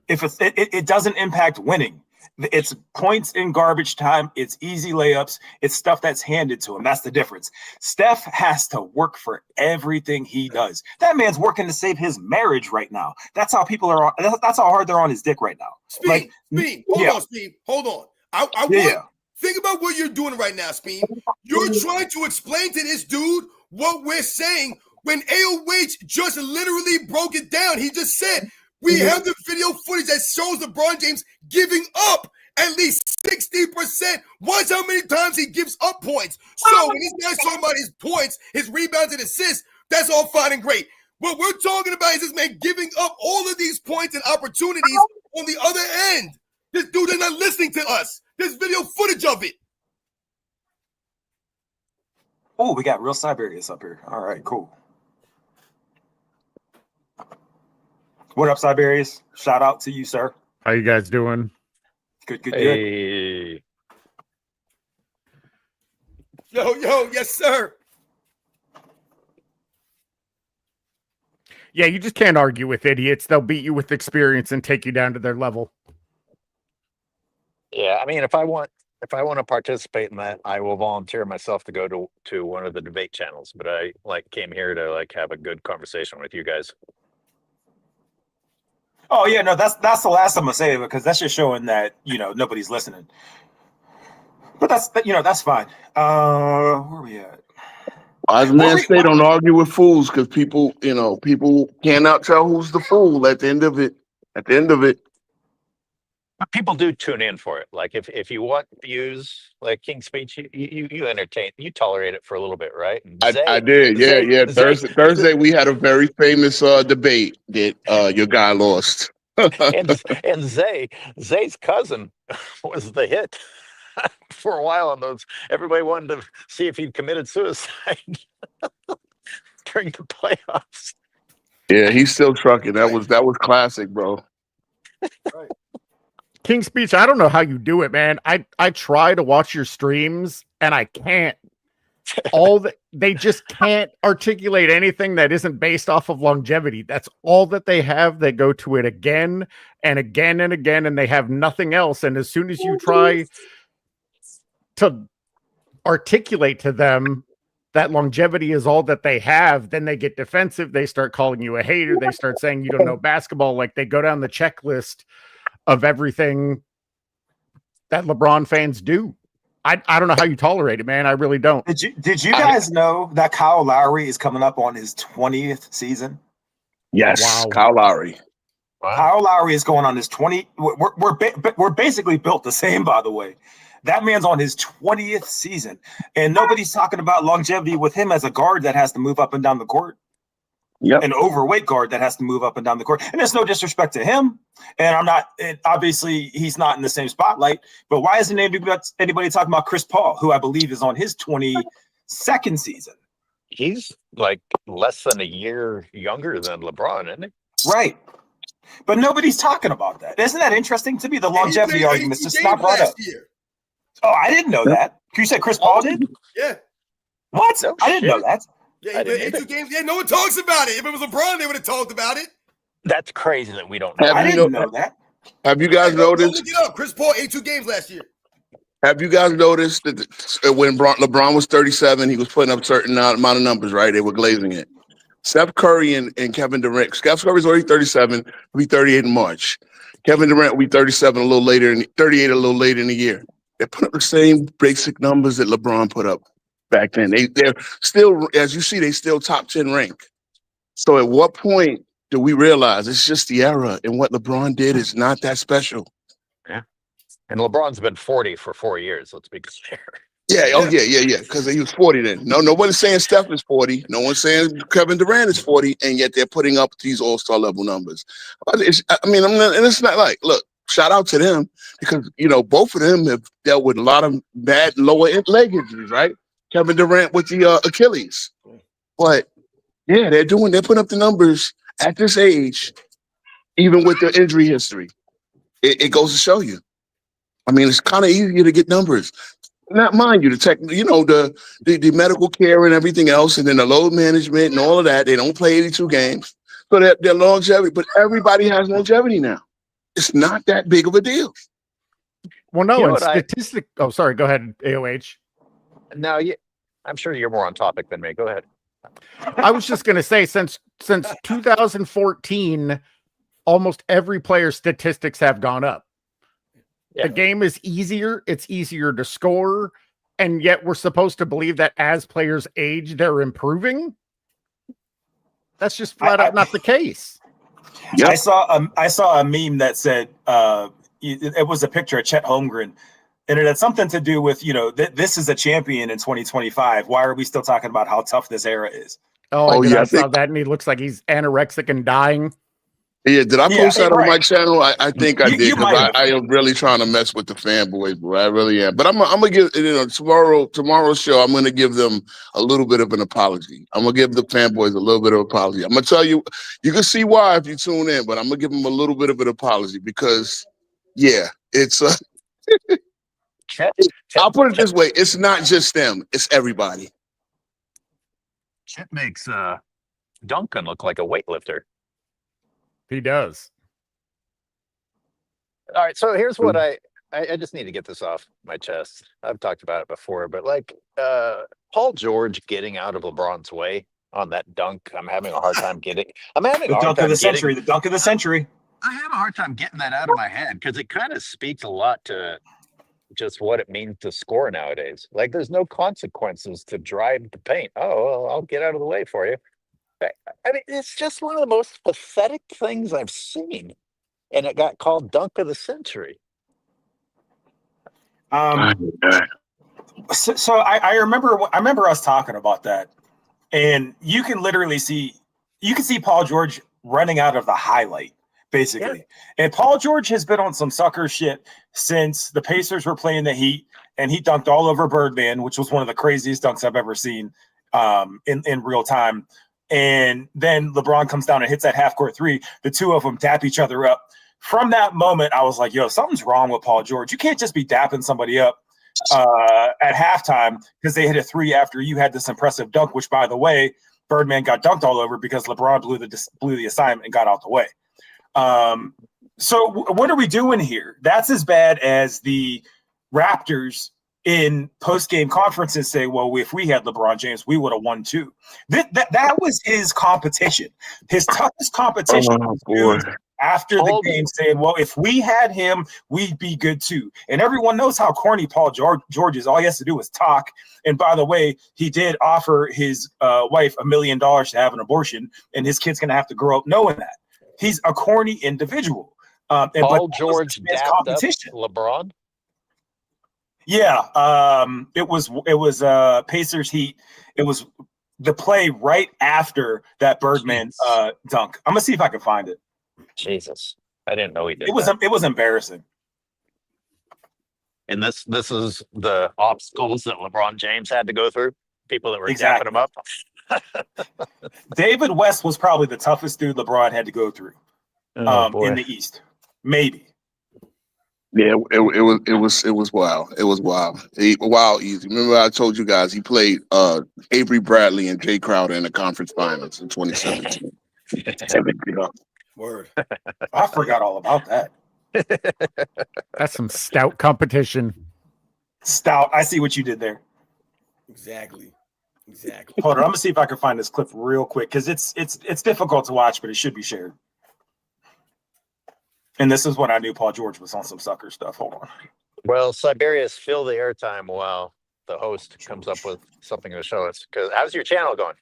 If it doesn't impact winning. It's points in garbage time. It's easy layups. It's stuff that's handed to him. That's the difference. Steph has to work for everything he does. That man's working to save his marriage right now. That's how people are. That's how hard they're on his dick right now. Speed. Hold on. Think about what you're doing right now, Speed. You're trying to explain to this dude what we're saying when AOH just literally broke it down. He just said, we have the video footage that shows LeBron James giving up at least 60%. Watch how many times he gives up points. So when this guy's talking about his points, his rebounds and assists, that's all fine and great. What we're talking about is this man giving up all of these points and opportunities on the other end. This dude is not listening to us. There's video footage of it. Oh, we got real Siberius up here. All right, cool. What up, Siberius? Shout out to you, sir. How you guys doing? Good. Hey. Yo, yes, sir. Yeah, you just can't argue with idiots. They'll beat you with experience and take you down to their level. Yeah, I mean, if I want to participate in that, I will volunteer myself to go to one of the debate channels. But I came here to have a good conversation with you guys. Oh yeah, no, that's the last I'm gonna say, because that's just showing that nobody's listening. But that's fine. Where are we at? As man say, don't argue with fools, because people cannot tell who's the fool at the end of it. But people do tune in for it. Like if you want views, like King's Speech, you entertain, you tolerate it for a little bit, right? I did, yeah. Thursday we had a very famous debate that your guy lost. and Zay's cousin was the hit for a while on those. Everybody wanted to see if he'd committed suicide during the playoffs. Yeah, he's still trucking. That was classic, bro. King's Speech, I don't know how you do it, man. I try to watch your streams and I can't. They just can't articulate anything that isn't based off of longevity. That's all that they have. They go to it again and again and again, and they have nothing else. And as soon as you try to articulate to them that longevity is all that they have, then they get defensive. They start calling you a hater. They start saying you don't know basketball. Like they go down the checklist of everything that LeBron fans do. I don't know how you tolerate it, man. I really don't. Did you guys know that Kyle Lowry is coming up on his 20th season? Yes, Wow. Kyle Lowry. Wow. Kyle Lowry is going on his 20. We're basically built the same, by the way. That man's on his 20th season, and nobody's talking about longevity with him as a guard that has to move up and down the court. Yep. An overweight guard that has to move up and down the court. And there's no disrespect to him. And I'm not, obviously, he's not in the same spotlight. But why isn't anybody talking about Chris Paul, who I believe is on his 22nd season? He's like less than a year younger than LeBron, isn't he? Right. But nobody's talking about that. Isn't that interesting to me? The longevity He played argument's 82 just not games brought up. last year. Oh, I didn't know that. You said Chris Paul did? Yeah. What? No I didn't know shit. that. Yeah, I he played didn't 82 games. Yeah, no one talks about it. If it was LeBron, they would have talked about it. That's crazy that we don't know. Have I you didn't know- know that. Have you guys Go noticed? look it up. Chris Paul, 82 games last year. Have you guys noticed that when LeBron was 37, he was putting up a certain amount of numbers, right? They were glazing it. Steph Curry and Kevin Durant. Steph Curry's already 37. He'll be 38 in March. Kevin Durant will be 37 a little later, and 38 a little later in the year. They put up the same basic numbers that LeBron put up back then. They're still, as you see, they still top 10 rank. So at what point do we realize it's just the era, and what LeBron did is not that special? And LeBron's been 40 for 4 years. Let's be clear. Yeah, oh yeah. Because he was 40 then. No one's saying Steph is 40. No one's saying Kevin Durant is 40, and yet they're putting up these all-star level numbers. And it's not like, look, shout out to them because both of them have dealt with a lot of bad lower leg injuries, right? Kevin Durant with the Achilles, but yeah, they're putting up the numbers at this age, even with their injury history. It goes to show you. I mean, it's kind of easier to get numbers. Not mind you, the medical care and everything else, and then the load management and all of that. They don't play 82 games, so their longevity. But everybody has longevity now. It's not that big of a deal. Well, no, You know and what statistic. Oh, sorry. Go ahead, AOH. Now, I'm sure you're more on topic than me. Go ahead. I was just going to say, since 2014, almost every player's statistics have gone up. Yeah. The game is easier. It's easier to score. And yet we're supposed to believe that as players age, they're improving. That's just flat out not the case. Yep. I saw a meme that said it was a picture of Chet Holmgren, and it had something to do with this is a champion in 2025. Why are we still talking about how tough this era is? I I saw think- that, and he looks like he's anorexic and dying. Yeah, did I post that on right. my channel? I think I You did might because have. I am really trying to mess with the fanboys, bro. I really am. But I'm gonna give tomorrow's show. I'm gonna give them a little bit of an apology. I'm gonna give the fanboys a little bit of an apology. I'm gonna tell you, you can see why if you tune in, but I'm gonna give them a little bit of an apology because, yeah, it's. Chet I'll put it this way: it's not just them; it's everybody. Chet makes Duncan look like a weightlifter. He does. All right, so here's what I just need to get this off my chest. I've talked about it before, but Paul George getting out of LeBron's way on that dunk, I'm having a hard time getting. The dunk of the century. The dunk of the century. I have a hard time getting that out of my head because it kind of speaks a lot to just what it means to score nowadays. Like, there's no consequences to drive the paint. Oh, well, I'll get out of the way for you. I mean, it's just one of the most pathetic things I've seen, and it got called dunk of the century. So I remember us talking about that, and you can literally see Paul George running out of the highlight basically. And Paul George has been on some sucker shit since the Pacers were playing the Heat, and he dunked all over Birdman, which was one of the craziest dunks I've ever seen in real time. And then LeBron comes down and hits that half-court three. The two of them dap each other up. From that moment, I was like, yo, something's wrong with Paul George. You can't just be dapping somebody up at halftime because they hit a three after you had this impressive dunk, which, by the way, Birdman got dunked all over because LeBron blew the assignment and got out the way. So what are we doing here? That's as bad as the Raptors in post-game conferences say, well, if we had LeBron James, we would have won too. That was his competition. His toughest competition was after the game saying, well, if we had him, we'd be good too. And everyone knows how corny Paul George is. All he has to do is talk. And by the way, he did offer his wife $1 million to have an abortion, and his kid's going to have to grow up knowing that. He's a corny individual. Paul George dapped up LeBron? Yeah, it was Pacers Heat. It was the play right after that Birdman dunk. I'm gonna see if I can find it. Jesus, I didn't know he did. It was embarrassing. And this is the obstacles that LeBron James had to go through. People that were Exactly. dapping him up. David West was probably the toughest dude LeBron had to go through in the East. Maybe. Yeah, it was wild. It was wild. Wild easy. Remember I told you guys he played Avery Bradley and Jay Crowder in the conference finals in 2017. Word. I forgot all about that. That's some stout competition. Stout. I see what you did there. Exactly. Hold on, I'm gonna see if I can find this clip real quick because it's difficult to watch, but it should be shared. And this is when I knew Paul George was on some sucker stuff. Hold on. Well, Siberius, fill the airtime while the host comes up with something to show us. Because how's your channel going?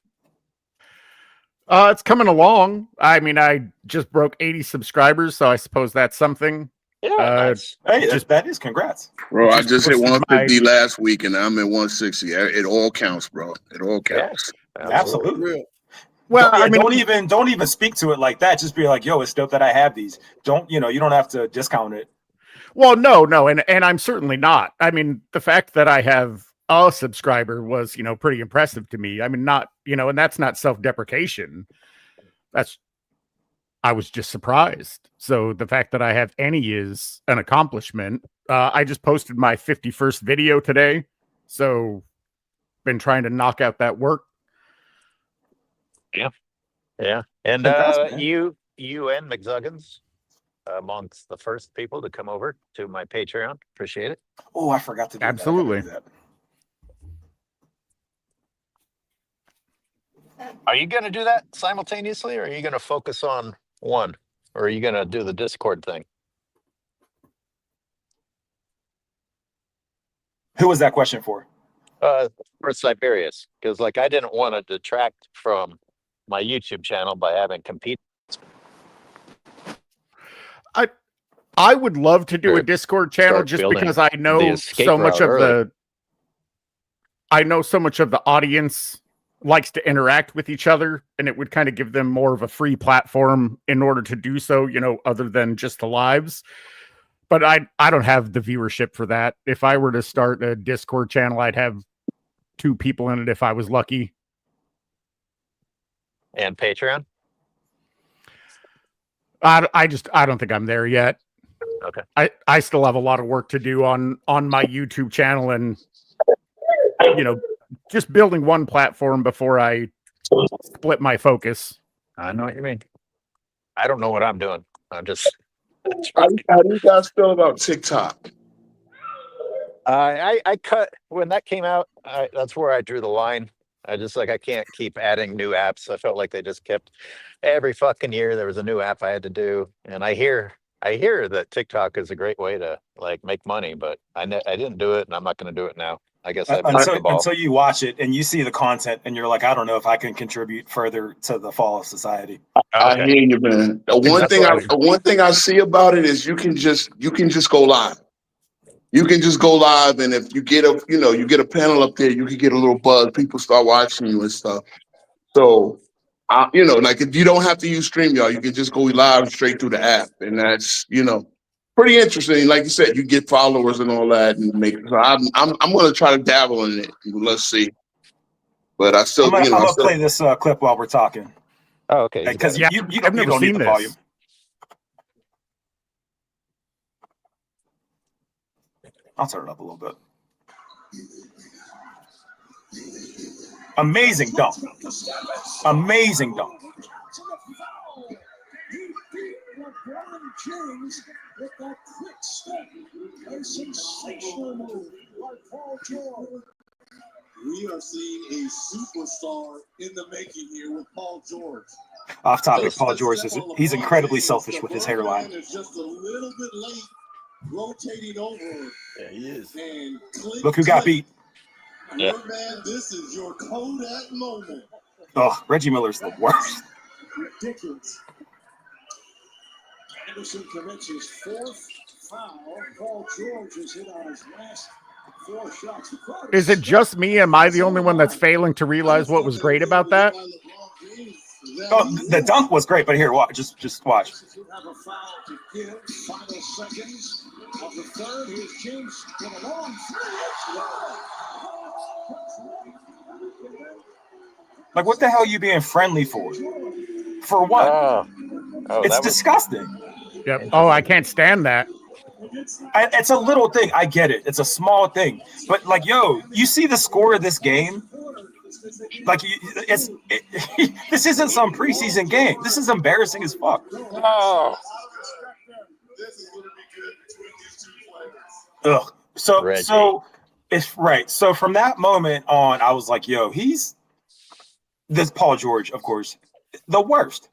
It's coming along. I mean, I just broke 80 subscribers, so I suppose that's something. Yeah, nice. Hey, that is congrats. Bro, I just hit posted 150 last week and I'm at 160. It all counts, bro. It all counts. Absolutely. Real. Well, I mean, mean, don't even speak to it like that. Just be like, yo, it's dope that I have these. You don't have to discount it. well, no, and I'm certainly not. I mean, the fact that I have a subscriber was, pretty impressive to me. I mean, not, and that's not self-deprecation. I was just surprised. So the fact that I have any is an accomplishment. I just posted my 51st video today. So been trying to knock out that work. Yeah. And Congrats, man. you and McZuggins amongst the first people to come over to my Patreon. Appreciate it. Oh, I forgot to do Absolutely. that. I gotta do that. Are you going to do that simultaneously, or are you going to focus on one, or are you going to do the Discord thing? Who was that question for? For Siberius, because I didn't want to detract from my YouTube channel by having compete. I would love to do Or a Discord channel start just building because I know the escape so much route of early. the audience likes to interact with each other, and it would kind of give them more of a free platform in order to do so, other than just the lives. But I don't have the viewership for that. If I were to start a Discord channel, I'd have 2 people in it if I was lucky. And Patreon? I don't think I'm there yet. Okay. I still have a lot of work to do on my YouTube channel, and just building one platform before I split my focus. I know what you mean. I don't know what I'm doing. I'm just. How do you guys feel about TikTok? I cut when that came out. That's where I drew the line. I can't keep adding new apps. I felt like they just kept every fucking year there was a new app I had to do. And I hear that TikTok is a great way to make money, but I didn't do it, and I'm not going to do it now. I guess I missed the ball. Until you watch it and you see the content and you're like, I don't know if I can contribute further to the fall of society. I hear you, man. The one thing I see about it is you can just go live. You can just go live, and if you get a panel up there, you can get a little buzz. People start watching you and stuff. So You know, like if you don't have to use StreamYard, you can just go live straight through the app, and that's pretty interesting. Like you said, you get followers and all that, and make. So I'm going to try to dabble in it. Let's see. But I still, I'm gonna play this clip while we're talking. Oh, okay. Because Yeah, you I've never don't need seen the this. volume. I'll turn it up a little bit. Amazing dunk. Amazing dunk. With that quick step and sensational move by Paul George. We are seeing a superstar in the making here with Paul George. Off topic, Paul George he's incredibly selfish with his hairline. Is just a little bit late, rotating over. Yeah, he is. And Look who got beat. Yeah. Man, this is your Kodak moment. Oh, Reggie Miller's the worst. Ridiculous. Anderson commits his fourth foul. Paul George has hit on his last 4 shots. Is it just me? Am I the only one that's failing to realize what was great about that? Oh, the dunk was great, but here, watch, just watch. Have a foul to give. Final seconds of the third. Here's James with a long three. Like, what the hell are you being friendly for? For what? Oh, It's disgusting. Yep. Oh, I can't stand that. It's a little thing. I get it. It's a small thing. But, like, yo, you see the score of this game? Like, this isn't some preseason game. This is embarrassing as fuck. Oh. This is going to be good between these 2 players. Ugh. So Reggie. it's right. So from that moment on, I was like, yo, this Paul George, of course, the worst.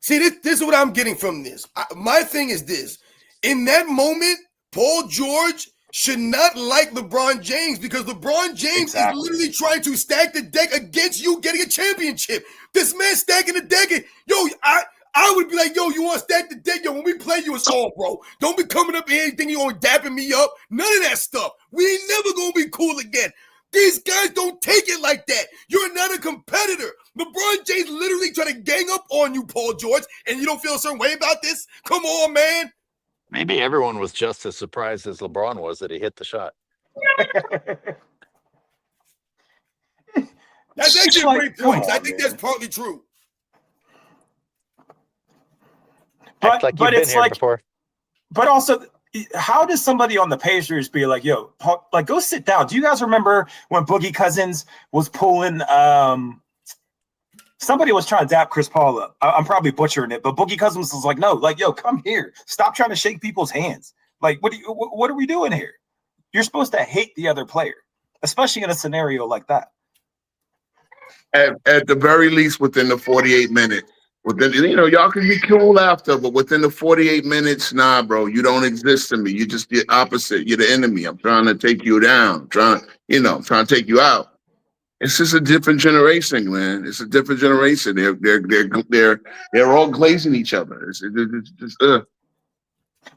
See, this is what I'm getting from this. My thing is this. In that moment, Paul George should not like LeBron James because LeBron James is literally trying to stack the deck against you getting a championship. This man stacking the deck. I would be like, yo, you want to stack the deck? Yo, when we play you, it's on, bro. Don't be coming up here thinking you're dapping me up. None of that stuff. We ain't never going to be cool again. These guys don't take it like that. You're not a competitor. LeBron James literally trying to gang up on you, Paul George, and you don't feel a certain way about this? Come on, man. Maybe everyone was just as surprised as LeBron was that he hit the shot. That's actually a Like, great point. come I on, think man. that's partly true. Act like you've been it's here like, before. but also, how does somebody on the Pacers be like, yo, Paul, like, go sit down? Do you guys remember when Boogie Cousins was pulling? Somebody was trying to dap Chris Paul up. I'm probably butchering it, but Boogie Cousins was like, no, like, yo, come here. Stop trying to shake people's hands. Like, what are we doing here? You're supposed to hate the other player, especially in a scenario like that. At the very least, within the 48 minutes. Y'all can be cool after, but within the 48 minutes, nah, bro, you don't exist to me. You're just the opposite. You're the enemy. I'm trying to take you down. Trying to take you out. It's just a different generation, man. It's a different generation. They're all glazing each other. It's just.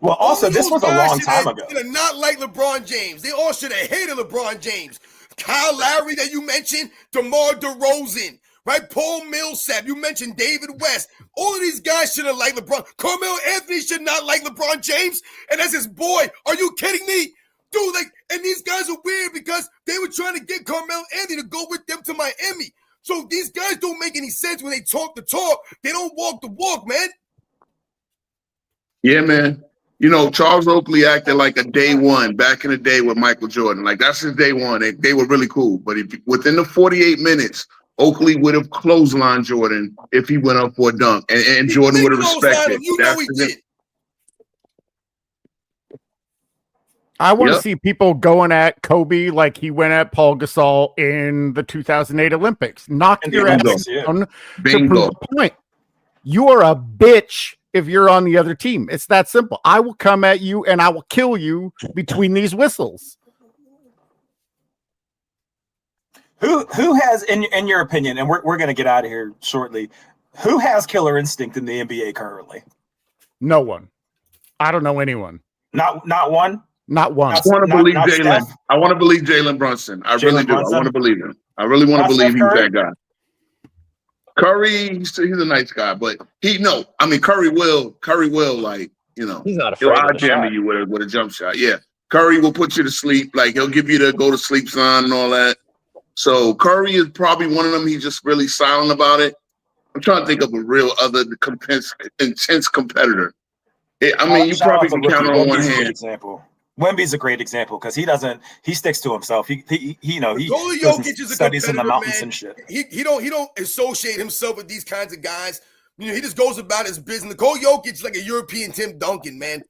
Well, also, this was a long time ago. Should have not like LeBron James. They all should have hated LeBron James. Kyle Lowry that you mentioned, DeMar DeRozan, right? Paul Millsap. You mentioned David West. All of these guys should have liked LeBron. Carmelo Anthony should not like LeBron James, and that's his boy. Are you kidding me? Dude, and these guys are weird because they were trying to get Carmelo Anthony to go with them to Miami. So these guys don't make any sense when they talk the talk. They don't walk the walk, man. Yeah, man. Charles Oakley acted like a day one back in the day with Michael Jordan. Like, that's his day one. They were really cool. But within the 48 minutes, Oakley would have clotheslined Jordan if he went up for a dunk. And Jordan would have respected. You know he did. I want to see people going at Kobe like he went at Paul Gasol in the 2008 Olympics. Knock your ass down to prove a point. You are a bitch if you're on the other team. It's that simple. I will come at you and I will kill you between these whistles. Who has, in your opinion, and we're going to get out of here shortly, who has killer instinct in the NBA currently? No one. I don't know anyone. Not one? Not one. I want to believe Jalen. Steph? I want to believe Jalen Brunson. I really do. Brunson? I want to believe him. I really want to believe he's that guy. Curry, he's a nice guy, but Curry will like, He's not he'll afraid of the eye-jam shot. you with a jump shot. Yeah. Curry will put you to sleep. Like, he'll give you the go to sleep sign and all that. So Curry is probably one of them. He's just really silent about it. I'm trying to think of a real other intense competitor. You probably can count it on one Wemby's a great hand. example. Wemby's a great example because he sticks to himself. He Nikola goes and Jokic is a studies in the competitor, mountains man. and shit. He don't associate himself with these kinds of guys. He just goes about his business. Nikola Jokic is like a European Tim Duncan, man.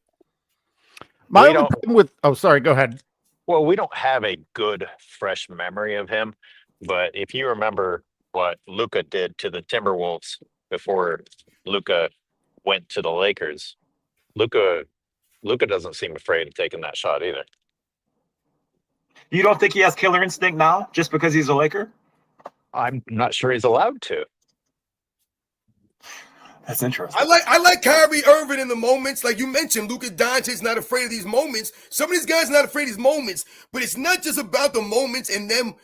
My We only don't- problem with sorry, go ahead. Well, we don't have a good fresh memory of him, but if you remember what Luka did to the Timberwolves before Luka went to the Lakers, Luka doesn't seem afraid of taking that shot either. You don't think he has killer instinct now just because he's a Laker? I'm not sure he's allowed to. That's interesting. I like Kyrie Irving in the moments. Like you mentioned, Luka Doncic's not afraid of these moments. Some of these guys are not afraid of these moments, but it's not just about the moments and them,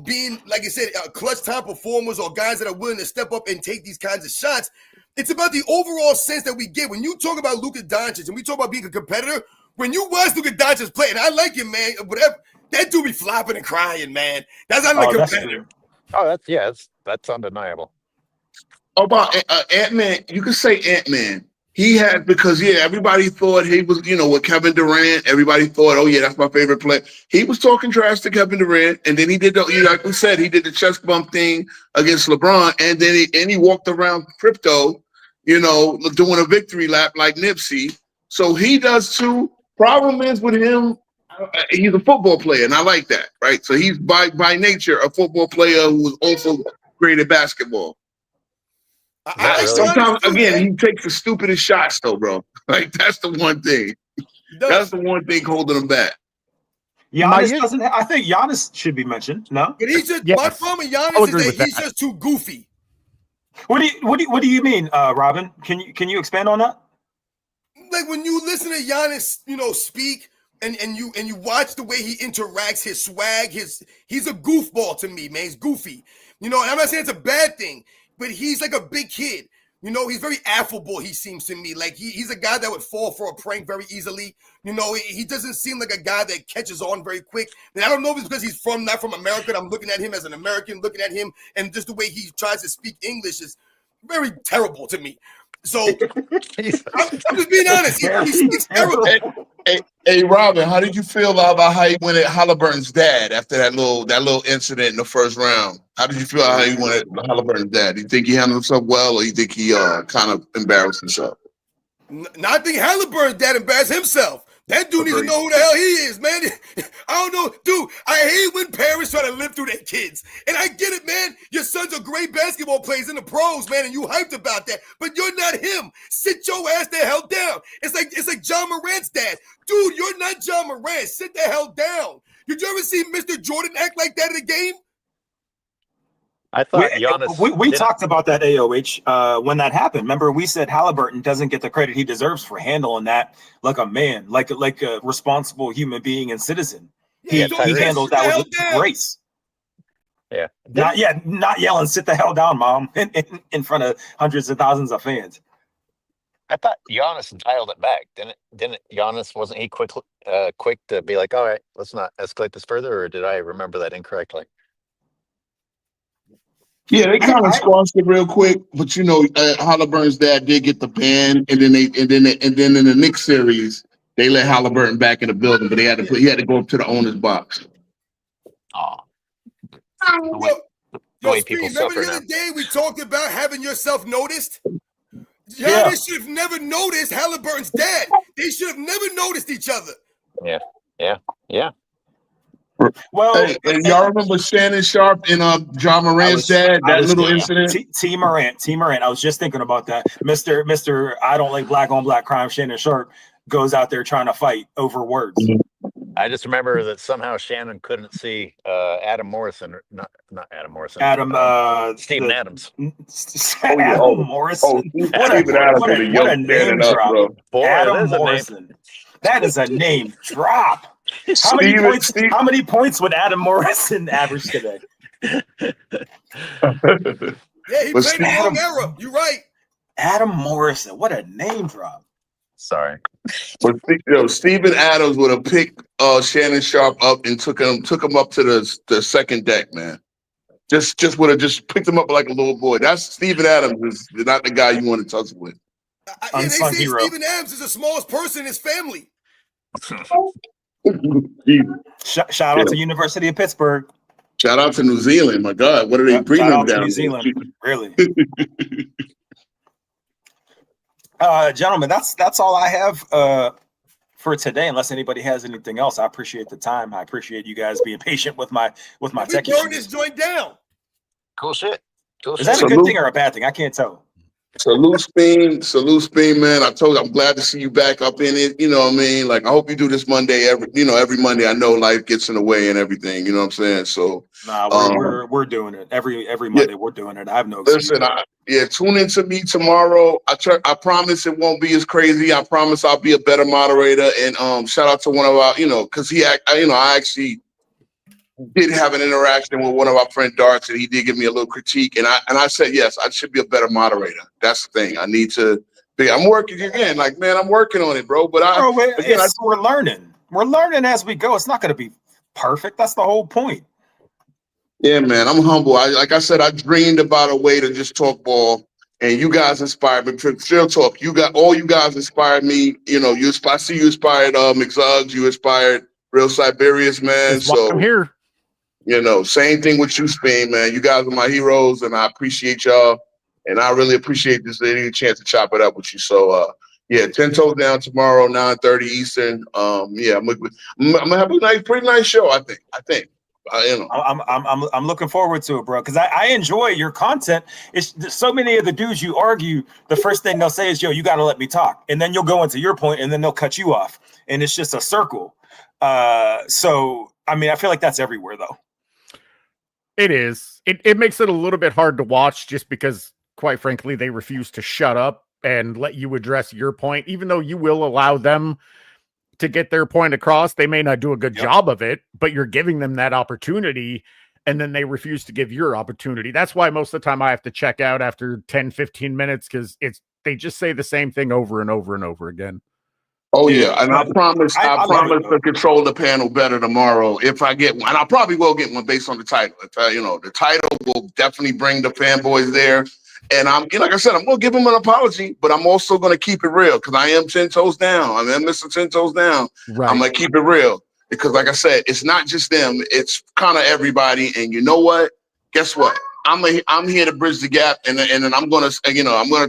being, like I said, clutch time performers or guys that are willing to step up and take these kinds of shots. It's about the overall sense that we get. When you talk about Luka Doncic and we talk about being a competitor, when you watch Luka Doncic play, and I like him, man, whatever, that dude be flopping and crying, man. That's not a competitor. That's undeniable. About Ant-Man, you could say Ant-Man. He had, because everybody thought he was, with Kevin Durant. Everybody thought, oh yeah, that's my favorite player. He was talking trash to Kevin Durant, and then he did like we said, he did the chest bump thing against LeBron, and then he walked around crypto, doing a victory lap like Nipsey. So he does too. Problem is with him, he's a football player, and I like that, right? So he's by nature a football player who was also great at basketball. Sometimes, again, he takes the stupidest shots, though, bro. Like, that's the one thing. That's the one thing holding him back. Giannis doesn't. I think Giannis should be mentioned. No, but he's just my problem with I'll Giannis agree is with that he's that. just too goofy. What do you mean, Robin? Can you expand on that? Like when you listen to Giannis, speak and you watch the way he interacts, his swag, he's a goofball to me, man. He's goofy. And I'm not saying it's a bad thing, but he's like a big kid. He's very affable, he seems to me. Like he's a guy that would fall for a prank very easily. He doesn't seem like a guy that catches on very quick. And I don't know if it's because he's not from America. And I'm looking at him as an American, looking at him, and just the way he tries to speak English is very terrible to me. So I'm just being honest. He speaks terrible. Hey, Robin, how did you feel about how he went at Halliburton's dad after that little incident in the first round? How did you feel how he went at Halliburton's dad? Do you think he handled himself well, or you think he kind of embarrassed himself? I think Halliburton's dad embarrassed himself. That dude needs to know who the hell he is, man. I don't know. Dude, I hate when parents try to live through their kids. And I get it, man. Your sons are great basketball players in the pros, man, and you hyped about that. But you're not him. Sit your ass the hell down. It's like John Morant's dad. Dude, you're not John Morant. Sit the hell down. Did you ever see Mr. Jordan act like that in a game? I thought Giannis. We talked about that AOH when that happened. Remember, we said Halliburton doesn't get the credit he deserves for handling that like a man, like a responsible human being and citizen. He handled that with grace. Yeah, not yelling, "Sit the hell down, mom," in front of hundreds of thousands of fans. I thought Giannis dialed it back. Didn't Giannis? Wasn't he quick to be like, all right, let's not escalate this further, or did I remember that incorrectly? Yeah, they kind of squashed it real quick, but Halliburton's dad did get the ban, and then in the Knicks series they let Halliburton back in the building, but he had to go up to the owner's box. Oh, Yo, way people remember suffer the now. other day we talked about having yourself noticed? Giannis should have never noticed Halliburton's dad. They should have never noticed each other. Yeah. Well, Hey, and y'all remember Shannon Sharp and John Morant's dad? That little incident. T Morant. I was just thinking about that. Mr. I don't like black on black crime. Shannon Sharp goes out there trying to fight over words. I just remember that somehow Shannon couldn't see Adam Morrison, not Adam Morrison. Steven Adams. Adam Morrison. What a name drop. Boy, Adam Morrison. That is a name drop. How many points would Adam Morrison average today? Yeah, he But played in the Adam- wrong era. You're right. Adam Morrison, what a name drop. Sorry. But Steven Adams would have picked Shannon Sharp up and took him up to the second deck, man. Just would have just picked him up like a little boy. That's Steven Adams is not the guy you want to tussle with. Yeah, they Unsung say hero. Steven Adams is the smallest person in his family. Shout out to University of Pittsburgh. Shout out to New Zealand. My God, what are they bringing Shout out to down New there? Zealand. Really. Gentlemen, that's all I have for today. Unless anybody has anything else, I appreciate the time. I appreciate you guys being patient with my We tech burn this issues. joint down. Cool shit. Cool Is shit. that a good Salute. thing or a bad thing? I can't tell. Salute Spin, man. I'm glad to see you back up in it. You know what I mean? Like, I hope you do this Monday every Monday. I know life gets in the way and everything. You know what I'm saying? So, Nah, we're doing it every Monday. We're doing it. I have no excuse. listen, tune in to me tomorrow. I promise it won't be as crazy. I promise I'll be a better moderator. And shout out to one of our, because I actually did have an interaction with one of our friend Darts, and he did give me a little critique, and I said yes, I should be a better moderator. That's the thing. I need to be. I'm working again, like, man, I'm working on it, bro. But We're learning. We're learning as we go. It's not going to be perfect. That's the whole point. yeah, man, I'm humble. Like I said, I dreamed about a way to just talk ball, and you guys inspired me. Still talk. You guys inspired me. I see you inspired McZugs. You inspired Real Siberius, man. That's why I'm here. Same thing with you, Spain, man. You guys are my heroes, and I appreciate y'all. And I really appreciate this any chance to chop it up with you. So, 10 toes down tomorrow, 9:30 Eastern. I'm gonna have a pretty nice show. I think. I'm looking forward to it, bro, because I enjoy your content. It's so many of the dudes you argue, the first thing they'll say is, yo, you got to let me talk. And then you'll go into your point, and then they'll cut you off. And it's just a circle. So, I mean, I feel like that's everywhere, though. It is. It makes it a little bit hard to watch just because, quite frankly, they refuse to shut up and let you address your point. Even though you will allow them to get their point across, they may not do a good job of it, but you're giving them that opportunity, and then they refuse to give your opportunity. That's why most of the time I have to check out after 10, 15 minutes because they just say the same thing over and over and over again. Oh yeah, and I promise I promise to control the panel better tomorrow if I get one. And I probably will get one based on the title. The title will definitely bring the fanboys there. And like I said, I'm gonna give them an apology, but I'm also gonna keep it real because I am 10 toes down. I am Mr. 10 toes down. Right. I'm gonna keep it real because, like I said, it's not just them; it's kind of everybody. And you know what? Guess what? I'm here to bridge the gap, and then I'm gonna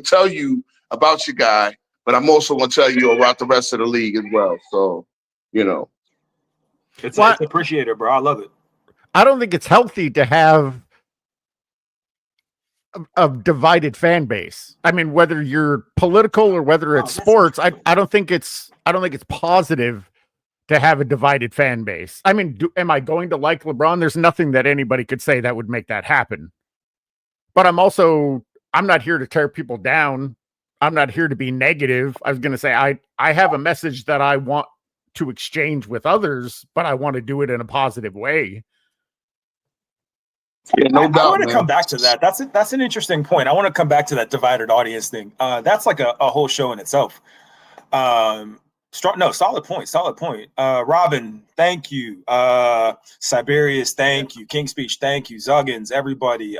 tell you about your guy. But I'm also going to tell you about the rest of the league as well. So, It's appreciated, bro. I love it. I don't think it's healthy to have a divided fan base. I mean, whether you're political or whether it's sports, I don't think it's positive to have a divided fan base. I mean, am I going to like LeBron? There's nothing that anybody could say that would make that happen. But I'm not here to tear people down. I'm not here to be negative. I was going to say, I have a message that I want to exchange with others, but I want to do it in a positive way. Yeah, no doubt. I want to come back to that. That's an interesting point. I want to come back to that divided audience thing. That's like a whole show in itself. Solid point. Robin, thank you. Siberius, thank you. King Speech, thank you. Zuggins, everybody.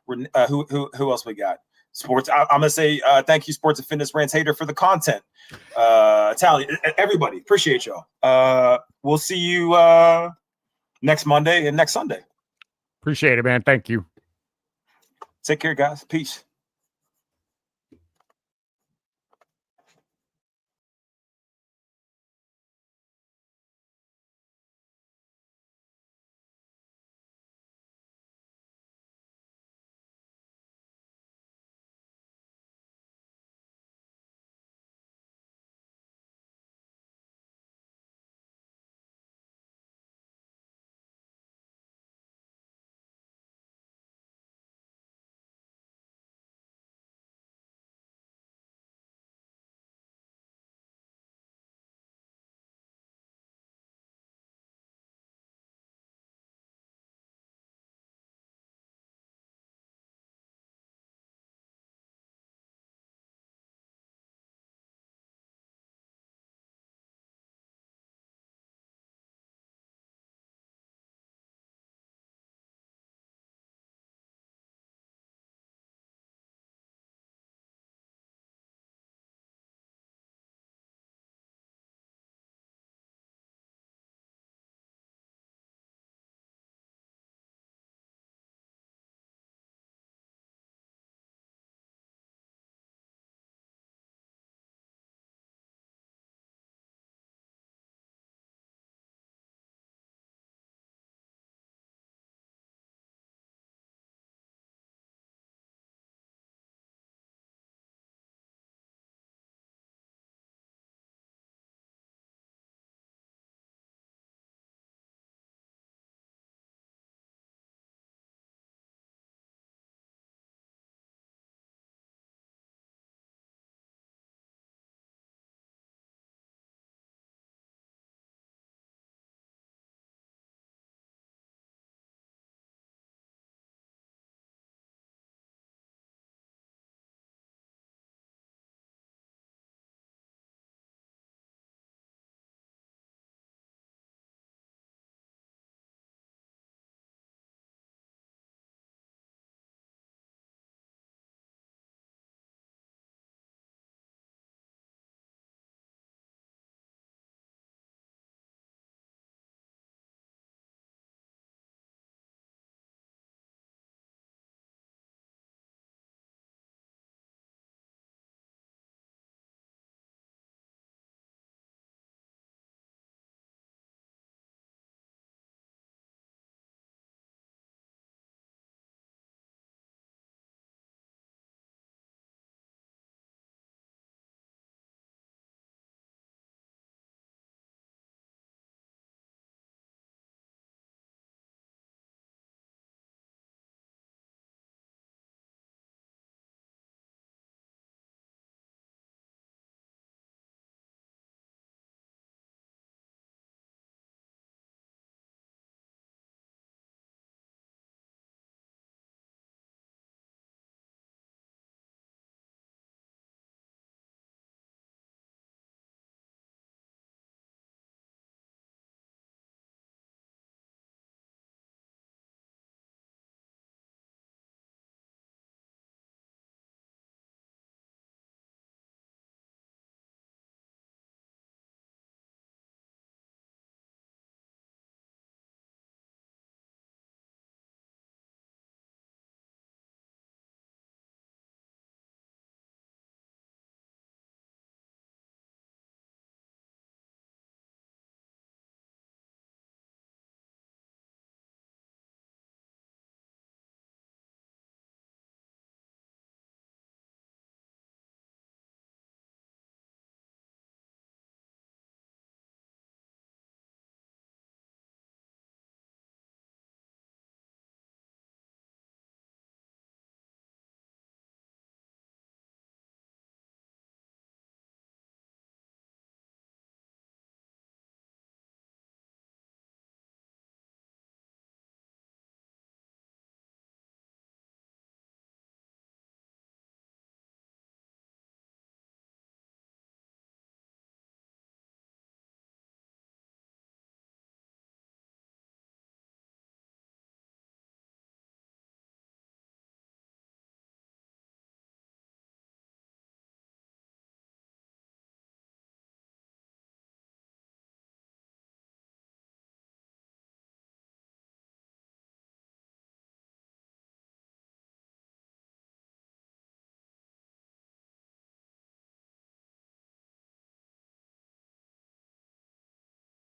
Who else we got? Sports. I'm gonna say thank you, Sports and Fitness Rants Hater, for the content. Tally, everybody, appreciate y'all. We'll see you next Monday and next Sunday. Appreciate it, man. Thank you. Take care, guys. Peace.